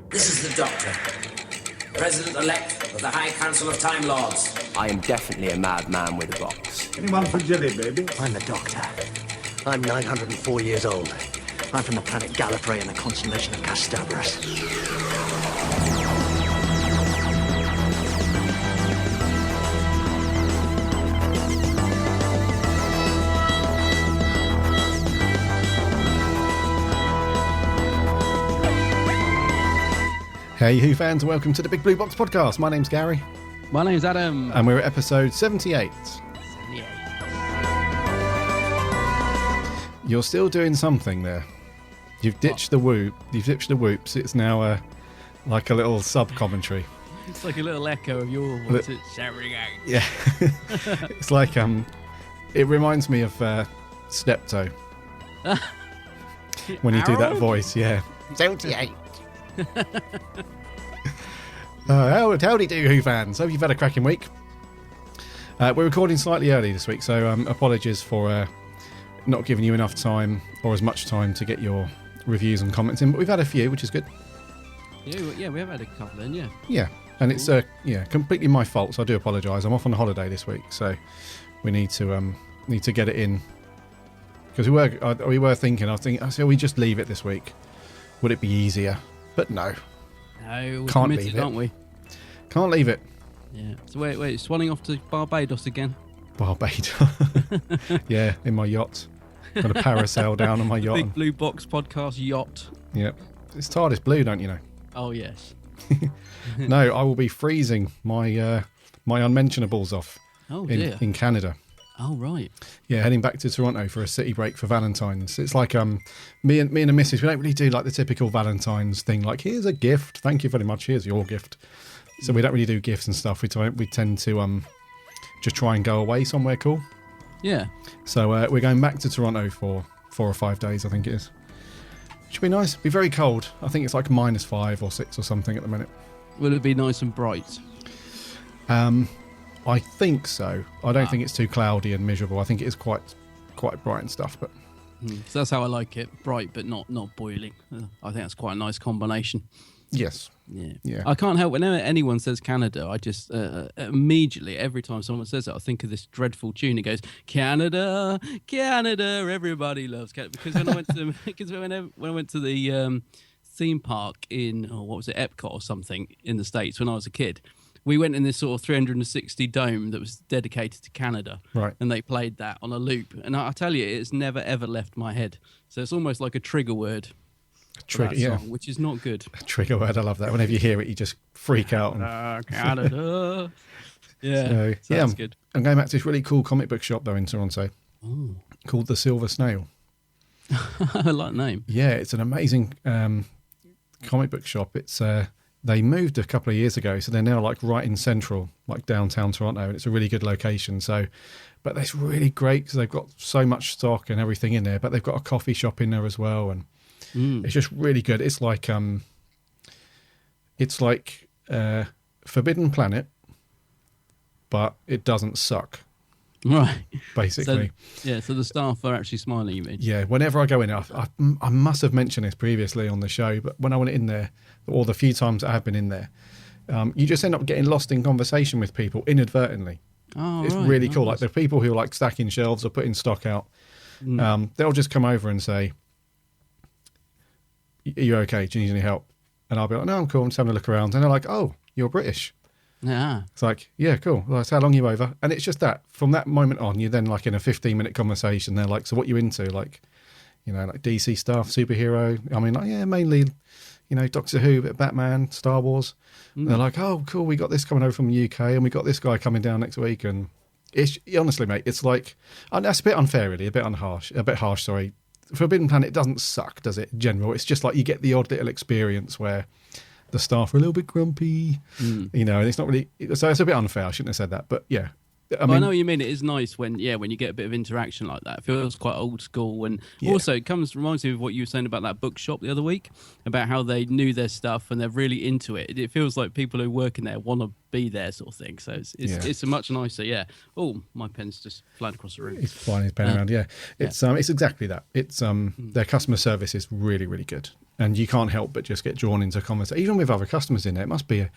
This is the Doctor, President-elect of the High Council of Time Lords. I am definitely a madman with a box. Anyone for jelly, baby? I'm the Doctor. I'm 904 years old. I'm from the planet Gallifrey in the constellation of Castabras. Hey Who fans, welcome to the Big Blue Box podcast. My name's Gary. My name's Adam. And we're at episode 78. You're still doing something there. You've ditched the whoop. You've ditched the whoops. It's now like a little sub-commentary. It's like a little echo of your voice. It's shouting out. Yeah. It's like, it reminds me of Steptoe. When you do that voice, yeah. 78. Howdy do, Who fans. Hope you've had a cracking week. We're recording slightly early this week, so apologies for not giving you enough time or as much time to get your reviews and comments in, but we've had a few, which is good. Yeah, we have had a couple in, yeah. Yeah, and it's completely my fault, so I do apologise. I'm off on holiday this week, so we need to get it in, because we were thinking. I said we just leave it this week. Would it be easier? But no. No, we're can't committed, leave it. aren't we? Can't leave it. Yeah. So wait, swanning off to Barbados again? Barbados. Yeah, in my yacht. Got a parasail down on my yacht. Big Blue Box podcast yacht. Yep. It's TARDIS blue, don't you know? Oh, yes. No, I will be freezing my unmentionables off in Canada. Oh, right. Yeah, heading back to Toronto for a city break for Valentine's. It's like me and the missus, we don't really do like the typical Valentine's thing, like here's a gift, thank you very much, here's your gift. So we don't really do gifts and stuff. We tend to just try and go away somewhere cool. Yeah. So we're going back to Toronto for 4 or 5 days, I think it is. Should be nice. Be very cold. I think it's like -5 or 6 or something at the minute. Will it be nice and bright? I think so. I don't think it's too cloudy and miserable. I think it is quite bright and stuff. But so that's how I like it. Bright, but not boiling. I think that's quite a nice combination. Yes. Yeah. I can't help whenever anyone says Canada, I just immediately, every time someone says it, I think of this dreadful tune. It goes, Canada, Canada, everybody loves Canada. Because when I went to the theme park in Epcot or something in the States when I was a kid. We went in this sort of 360 dome that was dedicated to Canada. Right. And they played that on a loop. And I tell you, it's never, ever left my head. So it's almost like a trigger word. Trigger, yeah. Song, which is not good. A trigger word, I love that. Whenever you hear it, you just freak out. Canada. Yeah, so that's good. I'm going back to this really cool comic book shop, though, in Toronto. Ooh. Called The Silver Snail. I like the name. Yeah, it's an amazing comic book shop. It's... They moved a couple of years ago, so they're now like right in central, like downtown Toronto, and it's a really good location. So, but it's really great because they've got so much stock and everything in there. But they've got a coffee shop in there as well, and it's just really good. It's like Forbidden Planet, but it doesn't suck. Right. Basically. So the staff are actually smiling, you mean? Yeah, whenever I go in, I must have mentioned this previously on the show, but when I went in there, or the few times I have been in there, you just end up getting lost in conversation with people inadvertently. Oh, it's really cool. Like the people who are like stacking shelves or putting stock out, they'll just come over and say, "Are you okay? Do you need any help?" And I'll be like, "No, I'm cool. I'm just having a look around." And they're like, "Oh, you're British." Yeah. It's like, yeah, cool. Well, that's how long you over. And it's just that. From that moment on, you're then like in a 15-minute conversation. They're like, so what you into? Like, like DC stuff, superhero. I mean, like, yeah, mainly, Doctor Who, a bit of Batman, Star Wars. And they're like, oh, cool, we got this coming over from the UK and we got this guy coming down next week. And it's honestly, mate, it's like, and that's a bit unfair, really, a bit harsh, sorry. Forbidden Planet doesn't suck, does it, in general? It's just like you get the odd little experience where the staff are a little bit grumpy, and it's not really... So it's a bit unfair. I shouldn't have said that. But, yeah, I know what you mean. It is nice when you get a bit of interaction like that. It feels quite old school, and also it reminds me of what you were saying about that bookshop the other week, about how they knew their stuff and they're really into it. It feels like people who work in there want to be there, sort of thing. So it's a much nicer. Yeah. Oh, my pen's just flying across the room. He's flying his pen around. Yeah, it's exactly that. It's their customer service is really, really good. And you can't help but just get drawn into conversation, even with other customers in there. It must be I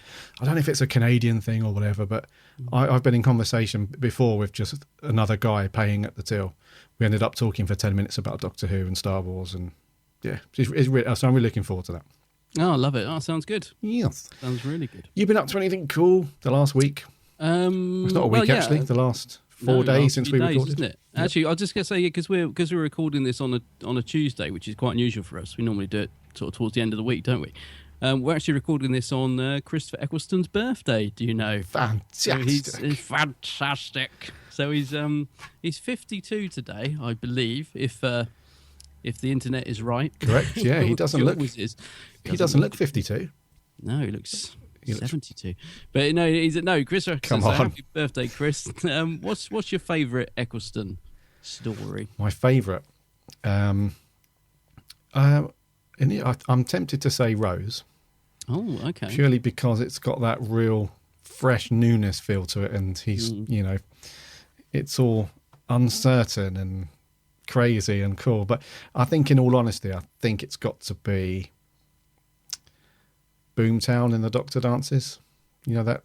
don't know if it's a Canadian thing or whatever, but I've been in conversation before with just another guy paying at the till. We ended up talking for 10 minutes about Doctor Who and Star Wars, and so I'm really looking forward to that. Oh, I love it. Oh, sounds good. Yes. Sounds really good. You've been up to anything cool the last week? It's not a week, actually. The last 4 days since we recorded. Isn't it? Yep. Actually, I was just going to say, because we're recording this on a Tuesday, which is quite unusual for us. We normally do it sort of towards the end of the week, don't we? We're actually recording this on Christopher Eccleston's birthday. Do you know? Fantastic! So he's fantastic. So he's 52 today, I believe. If the internet is right, correct. Yeah, he doesn't look. He doesn't look 52. No, he looks 72. But no, Chris. Come on. Happy birthday, Chris. What's your favourite Eccleston story? My favourite. I'm tempted to say Rose. Oh, okay. Purely because it's got that real fresh newness feel to it, and he's it's all uncertain and crazy and cool. But I think, in all honesty, I think it's got to be Boomtown in the Doctor Dances. You know that?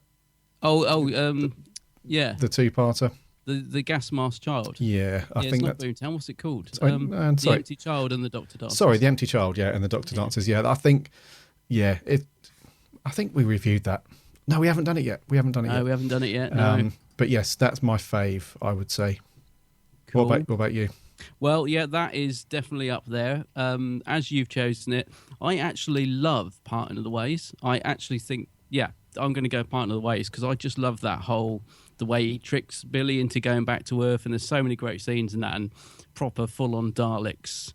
Yeah. The two-parter. The gas mask child. Yeah, I think it's not that's Boomtown. What's it called? Sorry, the Empty Child and the Doctor Dances. Sorry, the Empty Child. Yeah, and the Doctor Dances. Yeah, I think. Yeah, I think we reviewed that. No, we haven't done it yet. No, we haven't done it yet. No. But yes, that's my fave, I would say. Cool. What about you? Well, yeah, that is definitely up there. As you've chosen it, I actually love Parting of the Ways. I actually think, I'm going to go Parting of the Ways because I just love the way he tricks Billy into going back to Earth, and there's so many great scenes in that, and proper full-on Daleks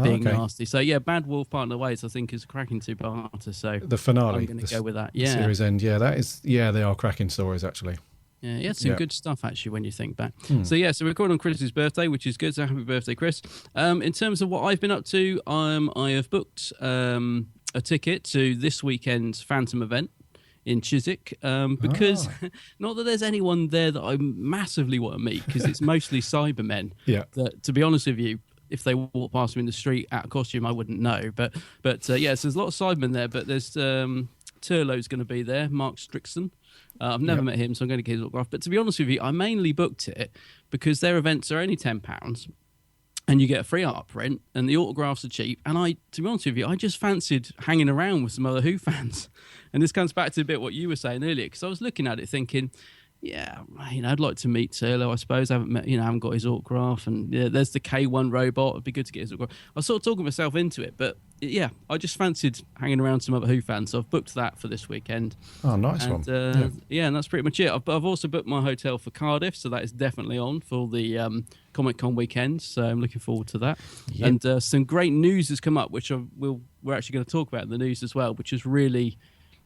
being nasty. So yeah, Bad Wolf, Parting of the Ways, I think is a cracking two-parter. So the finale, I'm going to go with that. Yeah, series end. Yeah, that is. Yeah, they are cracking stories actually. Yeah, some good stuff actually when you think back. So we're recording on Chris's birthday, which is good. So happy birthday, Chris. In terms of what I've been up to, I have booked a ticket to this weekend's Phantom event in Chiswick because not that there's anyone there that I massively want to meet, because it's mostly Cybermen. Yeah. That, to be honest with you, if they walk past me in the street out of costume, I wouldn't know. But so there's a lot of Cybermen there. But there's Turlo's going to be there, Mark Strickson. I've never met him, so I'm going to get his autograph. But to be honest with you, I mainly booked it because their events are only £10 and you get a free art print and the autographs are cheap. And to be honest with you, I just fancied hanging around with some other Who fans. And this comes back to a bit what you were saying earlier, because I was looking at it thinking, I'd like to meet Turlo, I suppose. I haven't got his autograph. And there's the K1 robot. It'd be good to get his autograph. I was sort of talking myself into it, but I just fancied hanging around some other Who fans. So I've booked that for this weekend. Oh, nice one. And that's pretty much it. I've also booked my hotel for Cardiff, so that is definitely on for the Comic Con weekend. So I'm looking forward to that. Yep. And some great news has come up, which we're actually going to talk about in the news as well, which has really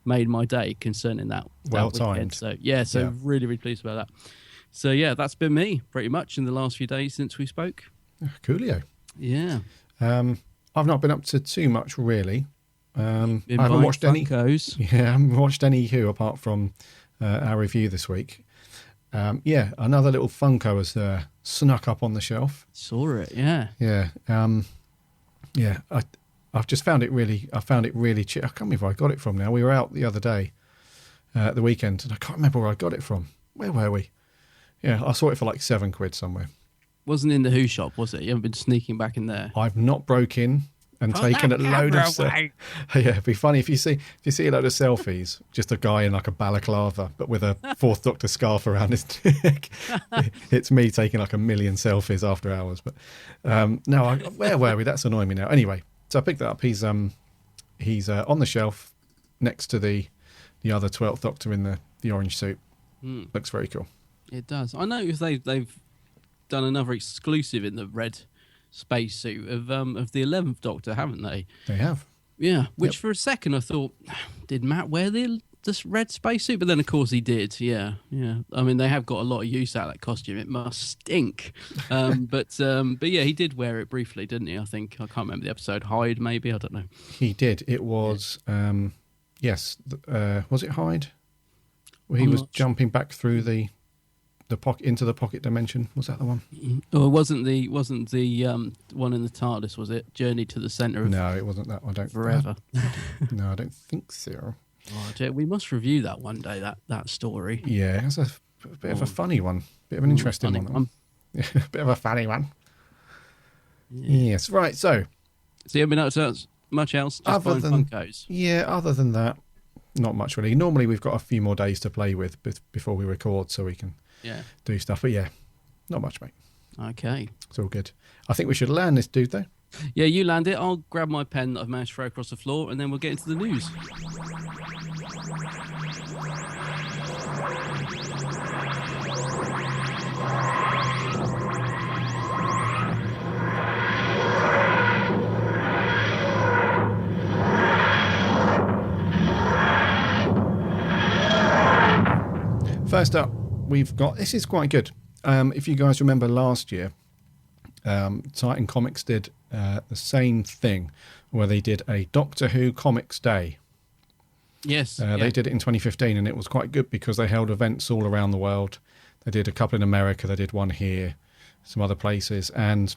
made my day concerning that weekend. So really, really pleased about that. So that's been me pretty much in the last few days since we spoke. Coolio. Yeah. I've not been up to too much really. I haven't watched any. I haven't watched any Who apart from our review this week. Another little Funko has snuck up on the shelf. Saw it. Yeah. Yeah. I've just found it really. I found it really cheap. I can't remember where I got it from now. We were out the other day, the weekend, and I can't remember where I got it from. Where were we? Yeah, I saw it for like £7 somewhere. Wasn't in the Who shop, was it? You haven't been sneaking back in there. I've not broke in and taken a load of. It'd be funny if you see a load of selfies. Just a guy in like a balaclava, but with a Fourth Doctor scarf around his neck. It's me taking like a million selfies after hours. But where were we? That's annoying me now. Anyway. So I picked that up. He's on the shelf next to the other 12th Doctor in the orange suit. Looks very cool. It does. I noticed they've done another exclusive in the red spacesuit of the 11th Doctor, haven't they? They have. Yeah. Which for a second I thought, did Matt wear the this red spacesuit, but then of course he did. Yeah. I mean, they have got a lot of use out of that costume. It must stink. But yeah, he did wear it briefly, didn't he? I think I can't remember the episode. Hyde, maybe, I don't know. He did. It was yes. Was it Hyde? Where he was jumping back through the pocket into the pocket dimension. Was that the one? Oh, it wasn't the one in the TARDIS, was it? Journey to the Centre of No, it wasn't that. I don't Forever. No, I don't think so. Oh, dear, we must review that one day. That story. Yeah, it's a bit of a funny one, bit of an interesting one. A bit of a funny one. Yeah. Yes, right. So you haven't been up to much else? Just other than Funkos. Yeah, other than that, not much really. Normally, we've got a few more days to play with before we record, so we can do stuff. But yeah, not much, mate. Okay. It's all good. I think we should land this dude, though. Yeah, you land it. I'll grab my pen that I've managed to throw across the floor, and then we'll get into the news. First up, we've got, this is quite good. If you guys remember last year, Titan Comics did the same thing where they did a Doctor Who Comics Day. Yes. They did it in 2015, and it was quite good because they held events all around the world. They did a couple in America, they did one here, some other places, and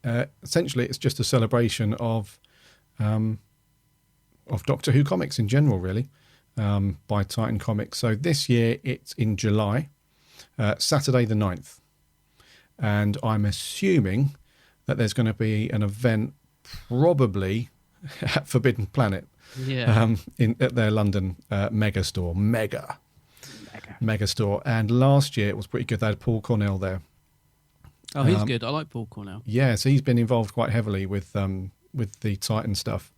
essentially it's just a celebration of Doctor Who comics in general, really, by Titan Comics. So this year it's in July, Saturday the 9th. And I'm assuming that there's going to be an event probably at Forbidden Planet, at their London mega store, mega store. And last year it was pretty good. They had Paul Cornell there. Oh, he's good. I like Paul Cornell. Yeah, so he's been involved quite heavily with the Titan stuff,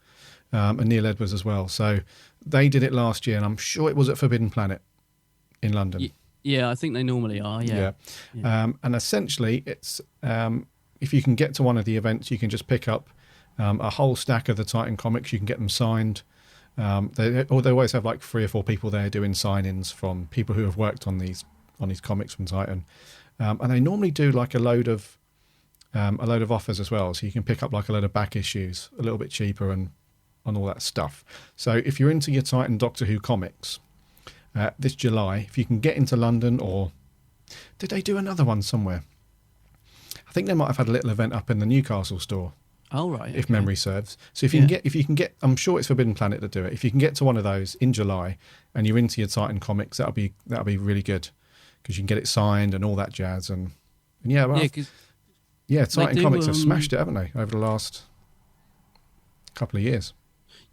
and Neil Edwards as well. So they did it last year, and I'm sure it was at Forbidden Planet in London. Yeah, I think they normally are. Yeah. And essentially, it's if you can get to one of the events, you can just pick up a whole stack of the Titan comics. You can get them signed. They always have like 3 or 4 people there doing sign-ins from people who have worked on these comics from Titan, and they normally do like a load of offers as well. So you can pick up like a load of back issues a little bit cheaper and all that stuff. So if you're into your Titan Doctor Who comics. This July, if you can get into London, or did they do another one somewhere? I think they might have had a little event up in the Newcastle store. Oh right, if memory serves. So if you can get, I'm sure it's Forbidden Planet to do it. If you can get to one of those in July, and you're into your Titan comics, that'll be really good because you can get it signed and all that jazz. And Titan Comics have smashed it, haven't they, over the last couple of years?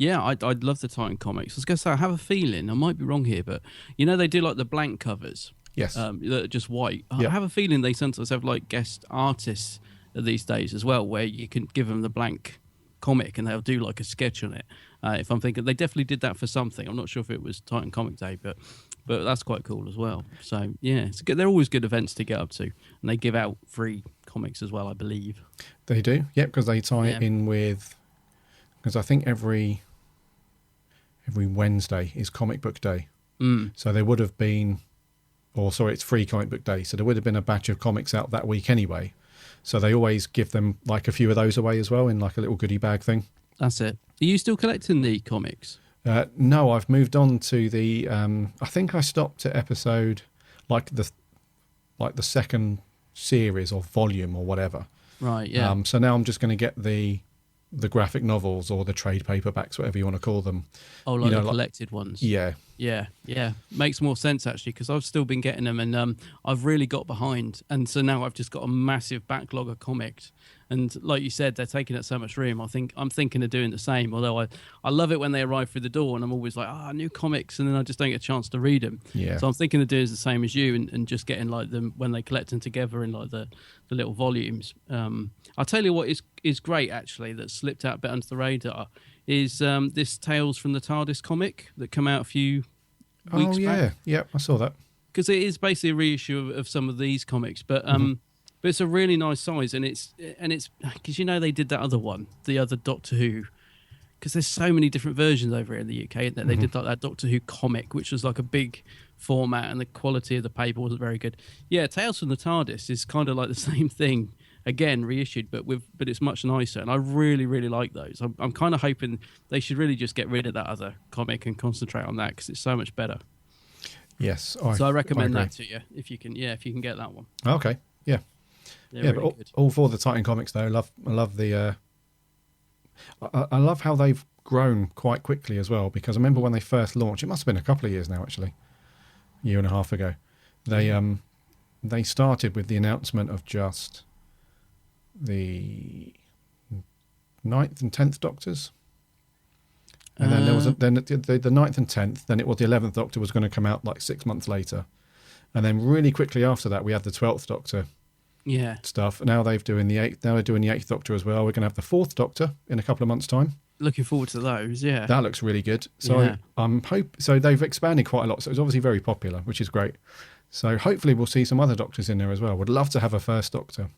Yeah, I'd love the Titan comics. I was going to say, I have a feeling, I might be wrong here, but they do like the blank covers. Yes. That are just white. I have a feeling they sometimes have like guest artists these days as well, where you can give them the blank comic and they'll do like a sketch on it. If I'm thinking, they definitely did that for something. I'm not sure if it was Titan Comic Day, but that's quite cool as well. So yeah, it's good. They're always good events to get up to, and they give out free comics as well, I believe. They do, because they tie it in with, because I think every Wednesday is Comic Book Day. So there would have been, it's Free Comic Book Day. So there would have been a batch of comics out that week anyway. So they always give them like a few of those away as well in like a little goodie bag thing. That's it. Are you still collecting the comics? No, I've moved on to the. I think I stopped at episode like the second series or volume or whatever. Right. Yeah. So now I'm just going to get the graphic novels or the trade paperbacks, whatever you want to call them. Oh, like the collected ones. Yeah. Makes more sense actually, because I've still been getting them, and I've really got behind, and so now I've just got a massive backlog of comics. And like you said, they're taking up so much room. I'm thinking of doing the same. Although I love it when they arrive through the door, and I'm always like, new comics, and then I just don't get a chance to read them. Yeah. So I'm thinking of doing the same as you, and just getting like them when they collect them together in like the little volumes. I'll tell you what is great actually, that slipped out a bit under the radar, is this Tales from the TARDIS comic that came out a few weeks back. Yeah, I saw that. Because it is basically a reissue of some of these comics, but it's a really nice size, and it's because they did that other one, the other Doctor Who because there's so many different versions over here in the UK. That they did like that Doctor Who comic, which was like a big format, and the quality of the paper wasn't very good. Yeah, Tales from the TARDIS is kind of like the same thing again, reissued, but it's much nicer, and I really, really like those. I'm kind of hoping they should really just get rid of that other comic and concentrate on that because it's so much better. Yes, so I recommend agree. that to you if you can. Yeah, if you can get that one. Okay, yeah, They're but really good. all for the Titan comics though. I love the. I love how they've grown quite quickly as well, because I remember when they first launched. It must have been a couple of years now, actually, a year and a half ago. They started with the announcement of just the 9th and 10th Doctors. And then there was the 9th and 10th, then it was the 11th Doctor was going to come out like 6 months later. And then really quickly after that, we had the 12th Doctor stuff. Now they're doing the 8th Doctor as well. We're going to have the 4th Doctor in a couple of months' time. Looking forward to those, yeah. That looks really good. So so they've expanded quite a lot. So it's obviously very popular, which is great. So hopefully we'll see some other Doctors in there as well. Would love to have a first Doctor.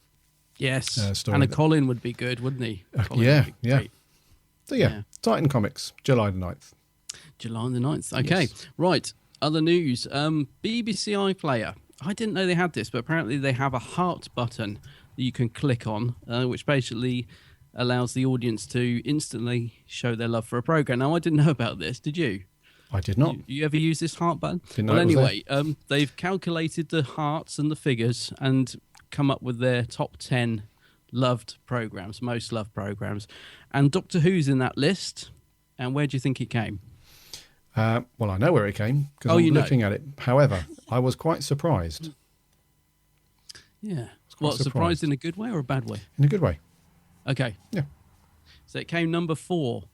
Yes, story and Colin would be good, wouldn't he? Yeah. Great. So Titan Comics, July the 9th. July the 9th. Okay, Yes. Right. Other news. BBC iPlayer. I didn't know they had this, but apparently they have a heart button that you can click on, which basically allows the audience to instantly show their love for a program. Now, I didn't know about this. Did you? I did not. You ever use this heart button? Didn't know Well, it was anyway, they've calculated the hearts and the figures and come up with their top 10 loved programs, most loved programs. And Doctor Who's in that list. And where do you think it came? Well, I know where it came because I'm looking at it. However, I was quite surprised. Yeah. quite Surprised surprised. in a good way or a bad way? In a good way. Okay. Yeah. So it came number 4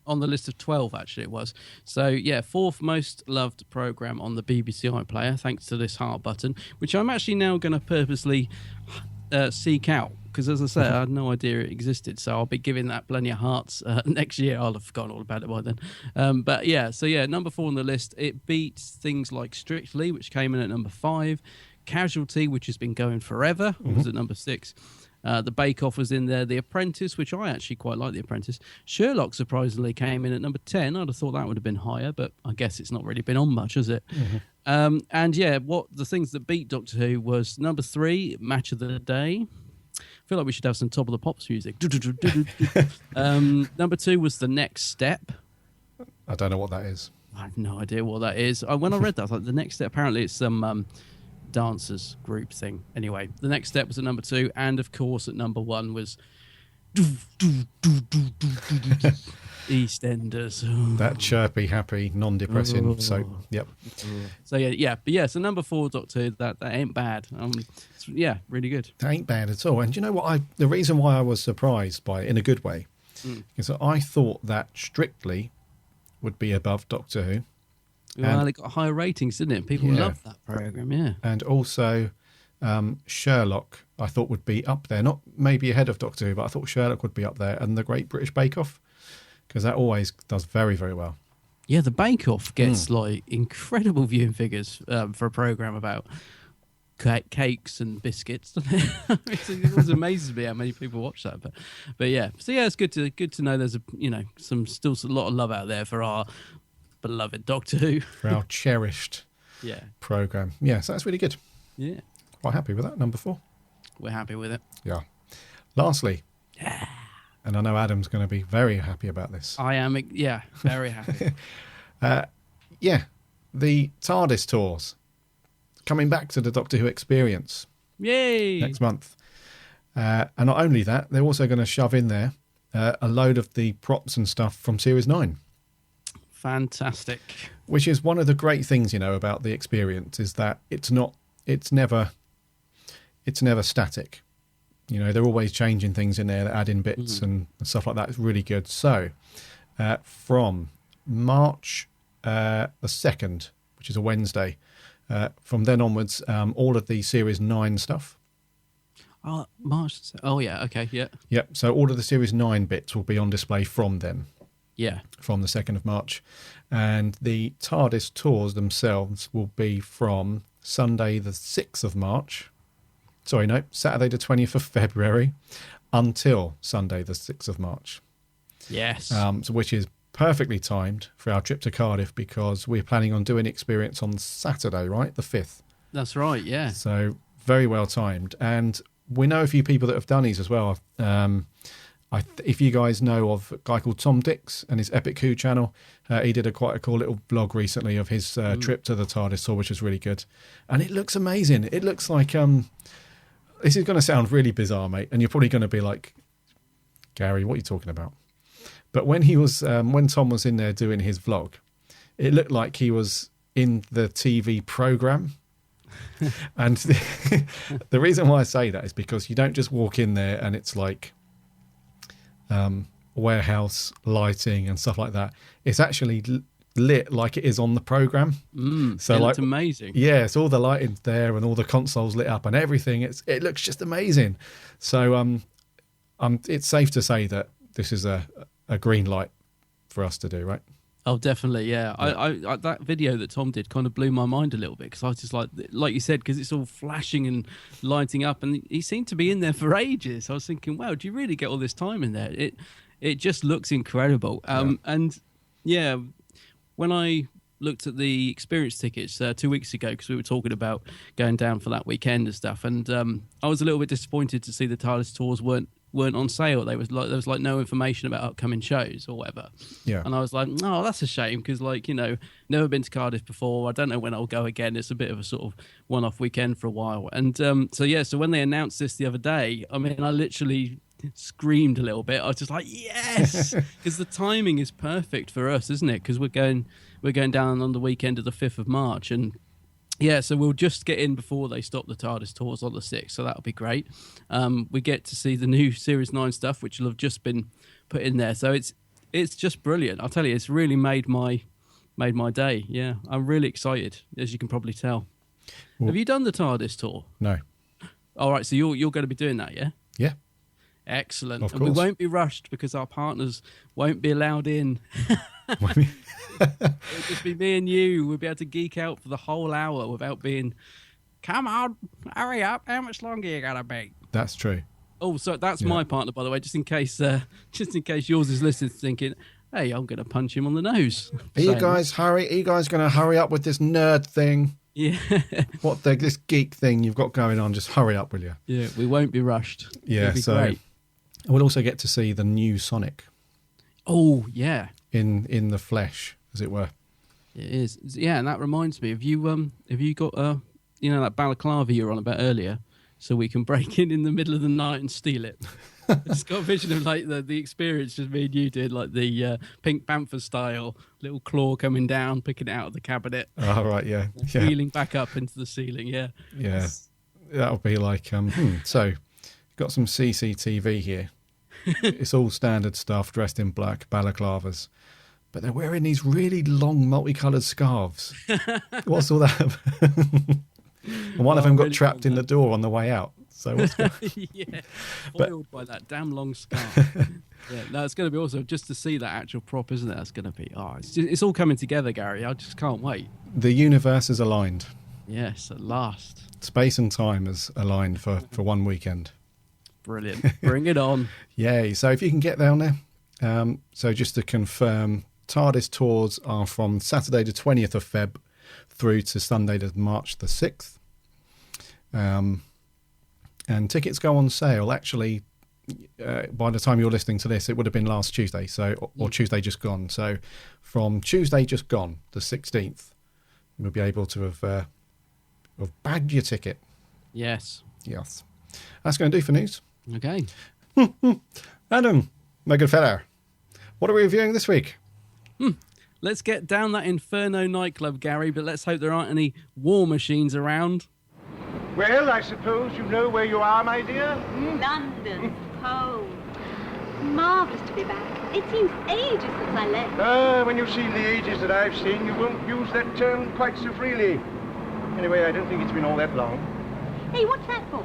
on the list of 12, actually, it was. So, yeah, 4th most loved programme on the BBC iPlayer, thanks to this heart button, which I'm actually now going to purposely seek out. Because, as I say, I had no idea it existed. So I'll be giving that plenty of hearts next year. I'll have forgotten all about it by then. But, yeah, so, yeah, number 4 on the list. It beats things like Strictly, which came in at number 5. Casualty, which has been going forever, was at number 6. The Bake Off was in there. The Apprentice, which I actually quite like The Apprentice. Sherlock surprisingly came in at number 10. I'd have thought that would have been higher, but I guess it's not really been on much, has it? And yeah, what the things that beat Doctor Who was number 3, Match of the Day. I feel like we should have some Top of the Pops music. Number 2 was The Next Step. I don't know what that is. I have no idea what that is. When I read that, I was like, The Next Step, apparently it's some dancers group thing. Anyway, The Next Step was at number 2, and of course at number 1 was EastEnders. That chirpy, happy, non-depressing soap. Yep. So yeah. So number 4, Doctor Who, that ain't bad. Yeah, really good. That ain't bad at all. And you know what? The reason why I was surprised by it in a good way is that I thought that Strictly would be above Doctor Who. Well, it got higher ratings, didn't it? People loved that program. Yeah. And also Sherlock, I thought would be up there. Not maybe ahead of Doctor Who, but I thought Sherlock would be up there. And the Great British Bake Off, because that always does very, very well. Yeah, the Bake Off gets like incredible viewing figures for a program about cakes and biscuits. It always amazes me how many people watch that. But yeah, so yeah, it's good to know there's still a lot of love out there for our beloved Doctor Who, For our cherished program. Yeah, so that's really good. Yeah, Quite happy with that. Number 4. we're happy with it. Yeah. Lastly, and I know Adam's going to be very happy about this. I am, very happy. The TARDIS tours coming back to the Doctor Who experience Yay! next month. And not only that, they're also going to shove in there a load of the props and stuff from Series 9. Fantastic. Which is one of the great things, about the experience is that it's never static. They're always changing things in there, adding bits and stuff like that. It's really good. So from March the 2nd, which is a Wednesday, from then onwards, all of the Series 9 stuff. March. Oh, yeah. Okay. Yeah. Yep. So all of the Series 9 bits will be on display from then. Yeah. From the 2nd of March. And the TARDIS tours themselves will be from Sunday the 6th of March. Sorry, no, Saturday the 20th of February until Sunday the 6th of March. Yes. So which is perfectly timed for our trip to Cardiff because we're planning on doing the experience on Saturday, right? The 5th. That's right, yeah. So very well timed. And we know a few people that have done these as well. If you guys know of a guy called Tom Dix and his Epic Coup channel, he did quite a cool little vlog recently of his trip to the TARDIS tour, which was really good. And it looks amazing. It looks like, this is going to sound really bizarre, mate, and you're probably going to be like, Gary, what are you talking about? But when when Tom was in there doing his vlog, it looked like he was in the TV program. And the reason why I say that is because you don't just walk in there and it's like warehouse lighting and stuff like that. It's actually lit like it is on the program. So it looks amazing. Yeah, it's all the lighting there and all the consoles lit up and everything. It looks just amazing. So it's safe to say that this is a green light for us to do, right? Oh, definitely, yeah. I that video that Tom did kind of blew my mind a little bit because I was just like you said, because it's all flashing and lighting up, and he seemed to be in there for ages. I was thinking, wow, do you really get all this time in there? It just looks incredible. And yeah, when I looked at the experience tickets 2 weeks ago, because we were talking about going down for that weekend and stuff, and I was a little bit disappointed to see the TARDIS tours weren't on sale. There was no information about upcoming shows or whatever. Yeah. And I was like, oh, that's a shame because never been to Cardiff before. I don't know when I'll go again. It's a bit of a sort of one-off weekend for a while. And so when they announced this the other day, I mean, I literally screamed a little bit. I was just like, yes, because the timing is perfect for us, isn't it? Because we're going down on the weekend of the 5th of March, and yeah, so we'll just get in before they stop the TARDIS tours on the 6th, so that'll be great. We get to see the new Series 9 stuff, which will have just been put in there. So it's just brilliant. I'll tell you, it's really made my day. Yeah, I'm really excited, as you can probably tell. Well, have you done the TARDIS tour? No. All right, so you're going to be doing that, yeah? Yeah. Excellent. Of course. And we won't be rushed because our partners won't be allowed in. It'll just be me and you. We'll be able to geek out for the whole hour without being, come on, hurry up, how much longer you gotta be? That's true. Oh, so that's my partner, by the way, just in case yours is listening thinking, hey, I'm gonna punch him on the nose. Are you guys gonna hurry up with this nerd thing? Yeah. This geek thing you've got going on, just hurry up, will you? Yeah, we won't be rushed. Yeah, so great. We'll also get to see the new Sonic. Oh, yeah. In the flesh, as it were. It is. Yeah, and that reminds me, have you got that balaclava you were on about earlier, so we can break in the middle of the night and steal it? It's got a vision of like the experience just me and you did, like the Pink Panther style, little claw coming down, picking it out of the cabinet. Oh, right, yeah. Wheeling back up into the ceiling, yeah. Yeah, that'll be like, so, got some CCTV here. It's all standard stuff, dressed in black, balaclavas. But they're wearing these really long, multicoloured scarves. What's all that? And one of them got trapped in the door on the way out. So what's going on? Yeah, foiled by that damn long scarf. Yeah, no, it's going to be awesome just to see that actual prop, isn't it? That's going to be, it's all coming together, Gary. I just can't wait. The universe is aligned. Yes, at last. Space and time is aligned for one weekend. Brilliant. Bring it on. Yay. So if you can get down there. So just to confirm, TARDIS tours are from Saturday the 20th of Feb through to Sunday the March the 6th. And tickets go on sale. Actually, by the time you're listening to this, it would have been last Tuesday, or Tuesday just gone. So from Tuesday just gone, the 16th, you'll be able to have bagged your ticket. Yes. Yes. That's going to do for news. Okay. Adam, my good fella, what are we reviewing this week? Let's get down that Inferno nightclub, Gary, but let's hope there aren't any war machines around. Well, I suppose you know where you are, my dear? London, home. Marvellous to be back. It seems ages since I left. When you've seen the ages that I've seen, you won't use that term quite so freely. Anyway, I don't think it's been all that long. Hey, what's that for?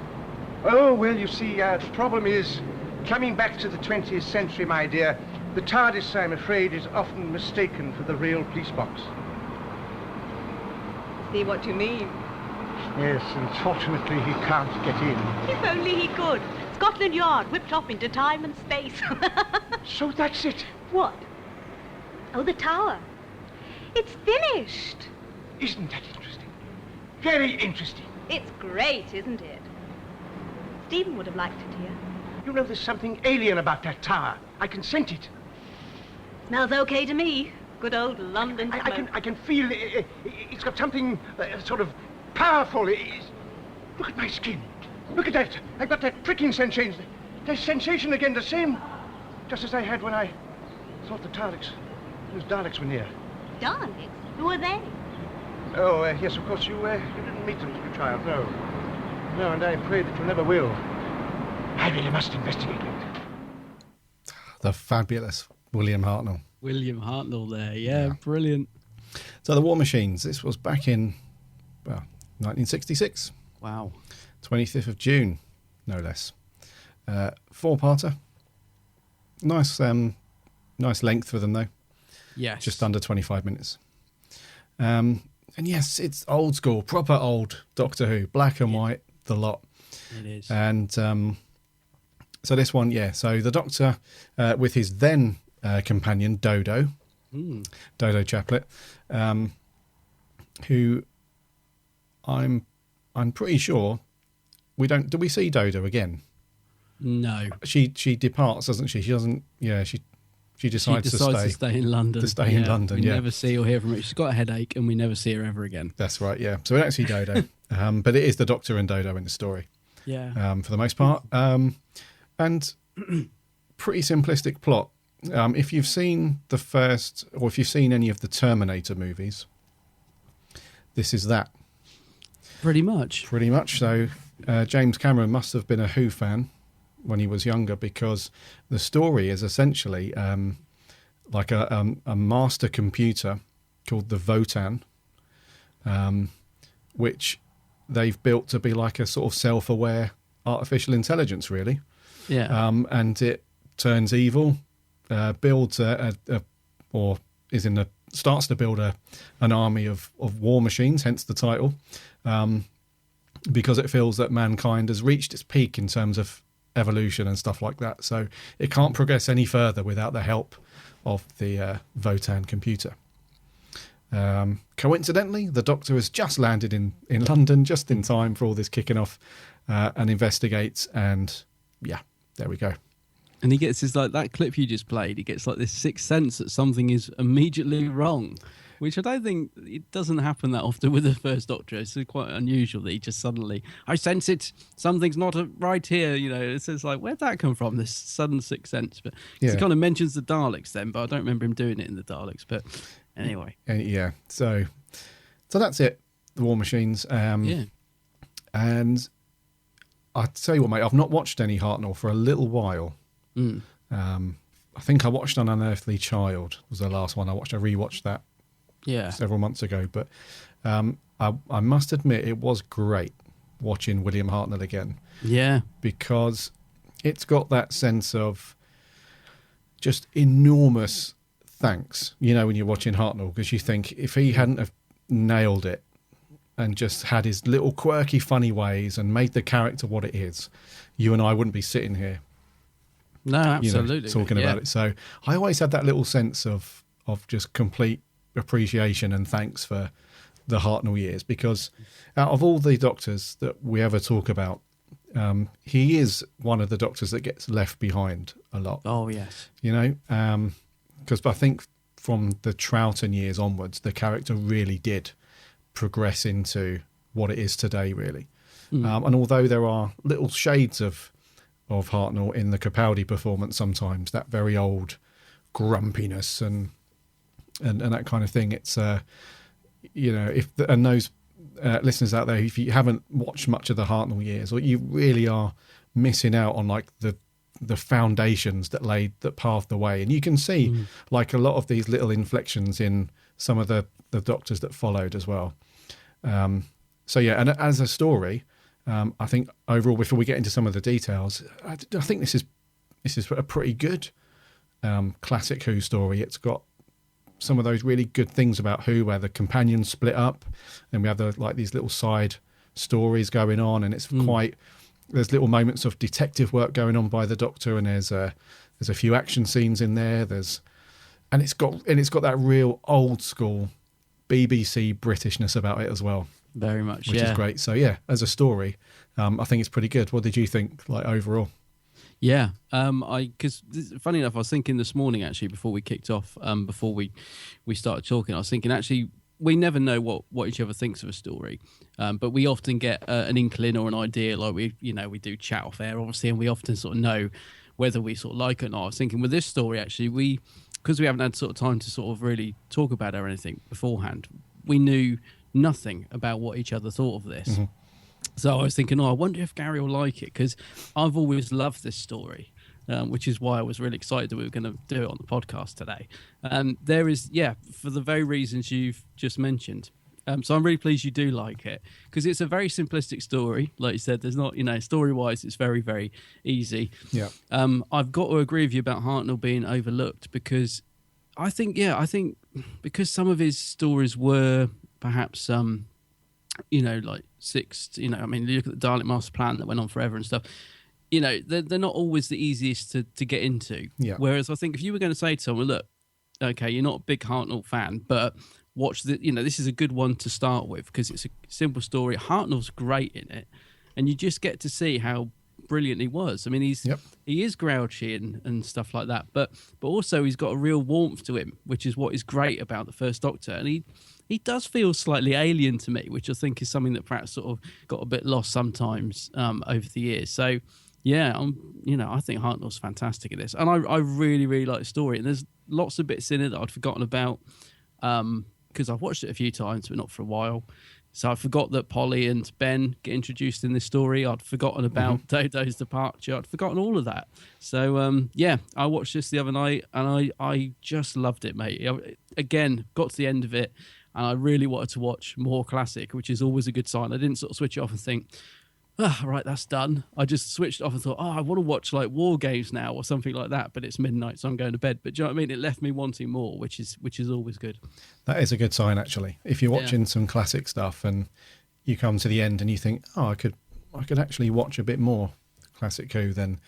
Oh, well, you see, the problem is, coming back to the 20th century, my dear, the TARDIS, I'm afraid, is often mistaken for the real police box. See what you mean. Yes, unfortunately, he can't get in. If only he could. Scotland Yard, whipped off into time and space. So that's it. What? Oh, the tower. It's finished. Isn't that interesting? Very interesting. It's great, isn't it? Stephen would have liked it here. You know, there's something alien about that tower. I can scent it. Smells okay to me. Good old London smoke. I can feel it's got something sort of powerful. Look at my skin. Look at that. I've got that pricking sensation. That sensation again, the same, just as I had when I thought those Daleks were near. Daleks? Who are they? Oh, yes, of course, you didn't meet them, did you, child? No. No, and I'm afraid that you never will. I really must investigate it. The fabulous William Hartnell. William Hartnell there, yeah, brilliant. So the War Machines, this was back in, 1966. Wow. 25th of June, no less. Four-parter. Nice length for them, though. Yes. Just under 25 minutes. And yes, it's old school, proper old Doctor Who, black and white, the lot. It is. And so this one, so the Doctor with his then companion, Dodo, Dodo Chaplet, who I'm pretty sure do we see Dodo again? No. She departs, doesn't she? She doesn't, she decides to stay in London. To stay in London, we never see or hear from her. She's got a headache and we never see her ever again. That's right, yeah. So we don't see Dodo, but it is the Doctor and Dodo in the story. Yeah. For the most part. And pretty simplistic plot. If you've seen the first, or if you've seen any of the Terminator movies, this is that. Pretty much. Pretty much. So James Cameron must have been a Who fan when he was younger, because the story is essentially like a master computer called the Votan, which they've built to be like a sort of self-aware artificial intelligence, really. Yeah. And it turns evil, builds starts to build an army of war machines, hence the title, because it feels that mankind has reached its peak in terms of evolution and stuff like that. So it can't progress any further without the help of the Votan computer. Coincidentally, the Doctor has just landed in London just in time for all this kicking off, and investigates, and there we go. And he gets this, like that clip you just played, he gets like this sixth sense that something is immediately wrong, which I don't think, it doesn't happen that often with the first Doctor. It's quite unusual that he just suddenly, I sense it, something's not right here, It's just like, where'd that come from, this sudden sixth sense? But he kind of mentions the Daleks then, but I don't remember him doing it in the Daleks. But anyway. So that's it, the War Machines. And I tell you what, mate, I've not watched any Hartnell for a little while. I think I watched An Unearthly Child was the last one I watched. I rewatched that several months ago. But I must admit, it was great watching William Hartnell again. Yeah. Because it's got that sense of just enormous thanks, when you're watching Hartnell, because you think if he hadn't have nailed it and just had his little quirky, funny ways and made the character what it is, you and I wouldn't be sitting here. No, absolutely. Talking about it. So I always had that little sense of just complete appreciation and thanks for the Hartnell years, because out of all the Doctors that we ever talk about, he is one of the Doctors that gets left behind a lot. Oh, yes. Because I think from the Troughton years onwards, the character really did progress into what it is today, really. And although there are little shades of Hartnell in the Capaldi performance sometimes, that very old grumpiness and that kind of thing, it's those listeners out there, if you haven't watched much of the Hartnell years, or you really are missing out on like the foundations that paved the way. And you can see like a lot of these little inflections in some of the Doctors that followed as well. And as a story, I think overall, before we get into some of the details, I think this is a pretty good classic Who story. It's got some of those really good things about Who, where the companions split up, and we have these little side stories going on, and it's there's little moments of detective work going on by the Doctor, and there's There's a few action scenes in there. And it's got that real old school BBC Britishness about it as well. Very much, which is great. So yeah, as a story, I think it's pretty good. What did you think, like, overall? Yeah, because funny enough, I was thinking this morning actually before we kicked off, before we started talking, I was thinking actually we never know what each other thinks of a story, but we often get an inkling or an idea, like we do chat off air obviously, and we often sort of know whether we sort of like it or not. I was thinking with this story actually, because we haven't had sort of time to sort of really talk about it or anything beforehand, we knew nothing about what each other thought of this. Mm-hmm. So I was thinking, I wonder if Gary will like it, because I've always loved this story, which is why I was really excited that we were going to do it on the podcast today. There is, for the very reasons you've just mentioned. So I'm really pleased you do like it, because it's a very simplistic story. Like you said, there's not, story-wise, it's very, very easy. Yeah. I've got to agree with you about Hartnell being overlooked, because I think because some of his stories were perhaps like sixth, you look at the Dalek Master Plan that went on forever and stuff. They're not always the easiest to get into. Yeah. Whereas I think if you were going to say to someone, look, okay, you're not a big Hartnell fan, but watch this is a good one to start with because it's a simple story. Hartnell's great in it, and you just get to see how brilliant he was. I mean, he is grouchy and stuff like that, but also he's got a real warmth to him, which is what is great about the First Doctor, and he does feel slightly alien to me, which I think is something that perhaps sort of got a bit lost sometimes over the years. So, yeah, I think Hartnell's fantastic at this. And I really, really like the story. And there's lots of bits in it that I'd forgotten about because I've watched it a few times, but not for a while. So I forgot that Polly and Ben get introduced in this story. I'd forgotten about Dodo's departure. I'd forgotten all of that. So, I watched this the other night and I just loved it, mate. Again, got to the end of it, and I really wanted to watch more classic, which is always a good sign. I didn't sort of switch it off and think, right, that's done. I just switched off and thought, I want to watch like War Games now or something like that, but it's midnight, so I'm going to bed. But do you know what I mean? It left me wanting more, which is always good. That is a good sign, actually. If you're watching some classic stuff and you come to the end and you think, I could actually watch a bit more Classic Who, then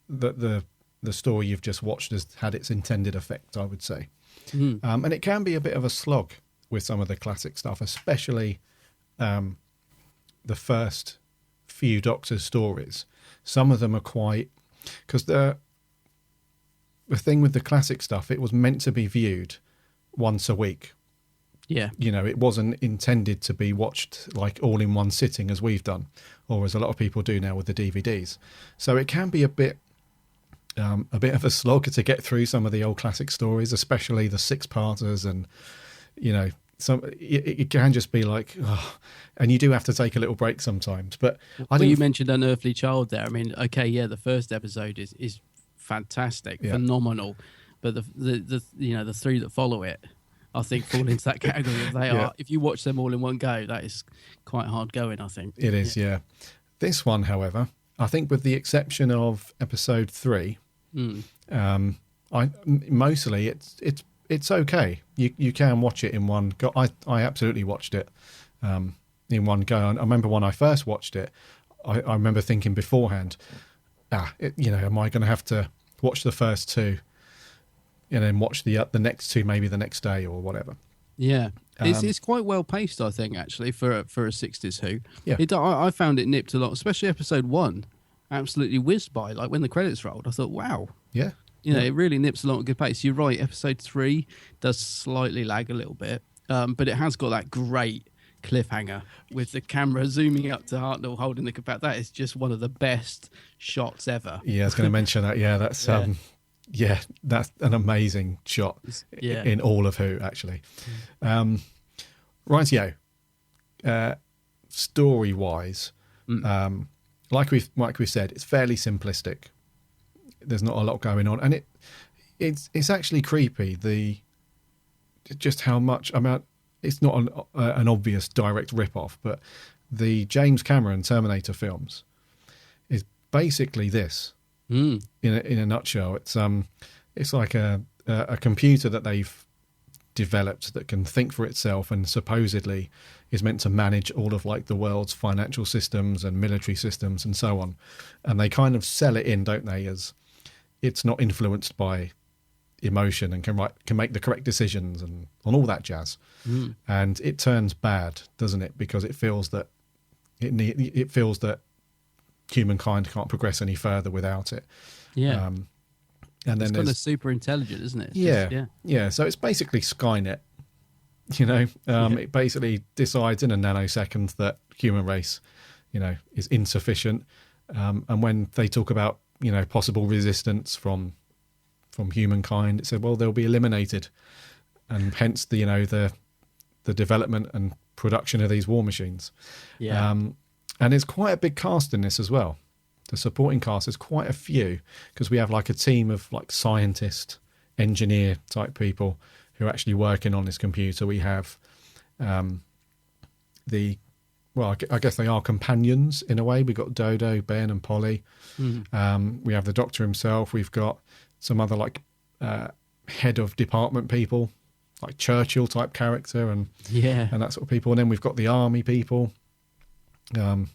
the story you've just watched has had its intended effect, I would say. And it can be a bit of a slog with some of the classic stuff, especially the first few Doctor stories. Some of them are quite, because the thing with the classic stuff, it was meant to be viewed once a week. Yeah. It wasn't intended to be watched like all in one sitting as we've done, or as a lot of people do now with the DVDs. So it can be a bit of a slog to get through some of the old classic stories, especially the six-parters, and it can just be like, and you do have to take a little break sometimes. But you mentioned Unearthly Child there. I mean, okay, the first episode is fantastic, phenomenal, but the three that follow it, I think, fall into that category. If they are, if you watch them all in one go, that is quite hard going, I think. It is, yeah. This one, however, I think, with the exception of episode 3, mostly it's okay. You can watch it in one go. I absolutely watched it in one go. I remember when I first watched it, I remember thinking beforehand, am I going to have to watch the first two and then watch the next two maybe the next day or whatever? Yeah. It's quite well paced, I think, actually, for a 60s Who. Yeah. I found it nipped a lot, especially episode 1. Absolutely whizzed by. Like when the credits rolled, I thought, wow. Yeah. It really nips along at a good pace. You're right, episode 3 does slightly lag a little bit, but it has got that great cliffhanger with the camera zooming up to Hartnell holding the compact. That is just one of the best shots ever. Yeah, I was going to mention that. Yeah, that's that's an amazing shot in all of Who, actually. Rightio. Story-wise, like we said, it's fairly simplistic. There's not a lot going on, and it's actually creepy. Just how much. I mean, it's not an obvious direct rip-off, but the James Cameron Terminator films is basically this in a nutshell. It's like a computer that they've developed that can think for itself and supposedly is meant to manage all of like the world's financial systems and military systems and so on. And they kind of sell it in, don't they, as it's not influenced by emotion and can make the correct decisions and on all that jazz. And it turns bad, doesn't it? Because it feels that it feels that humankind can't progress any further without it. Yeah. And then It's kind there's of super intelligent, isn't it? It's yeah, just- yeah. So it's basically Skynet. You know, it basically decides in a nanosecond that human race, you know, is insufficient. And when they talk about, you know, possible resistance from humankind, it said, well, they'll be eliminated, and hence the, you know, the development and production of these war machines. Yeah. And there's quite a big cast in this as well. The supporting cast is quite a few, because we have like a team of like scientist, engineer type people who are actually working on this computer. We have I guess they are companions in a way. We've got Dodo, Ben and Polly. We have the Doctor himself. We've got some other like head of department people, like Churchill type character and that sort of people. And then we've got the army people who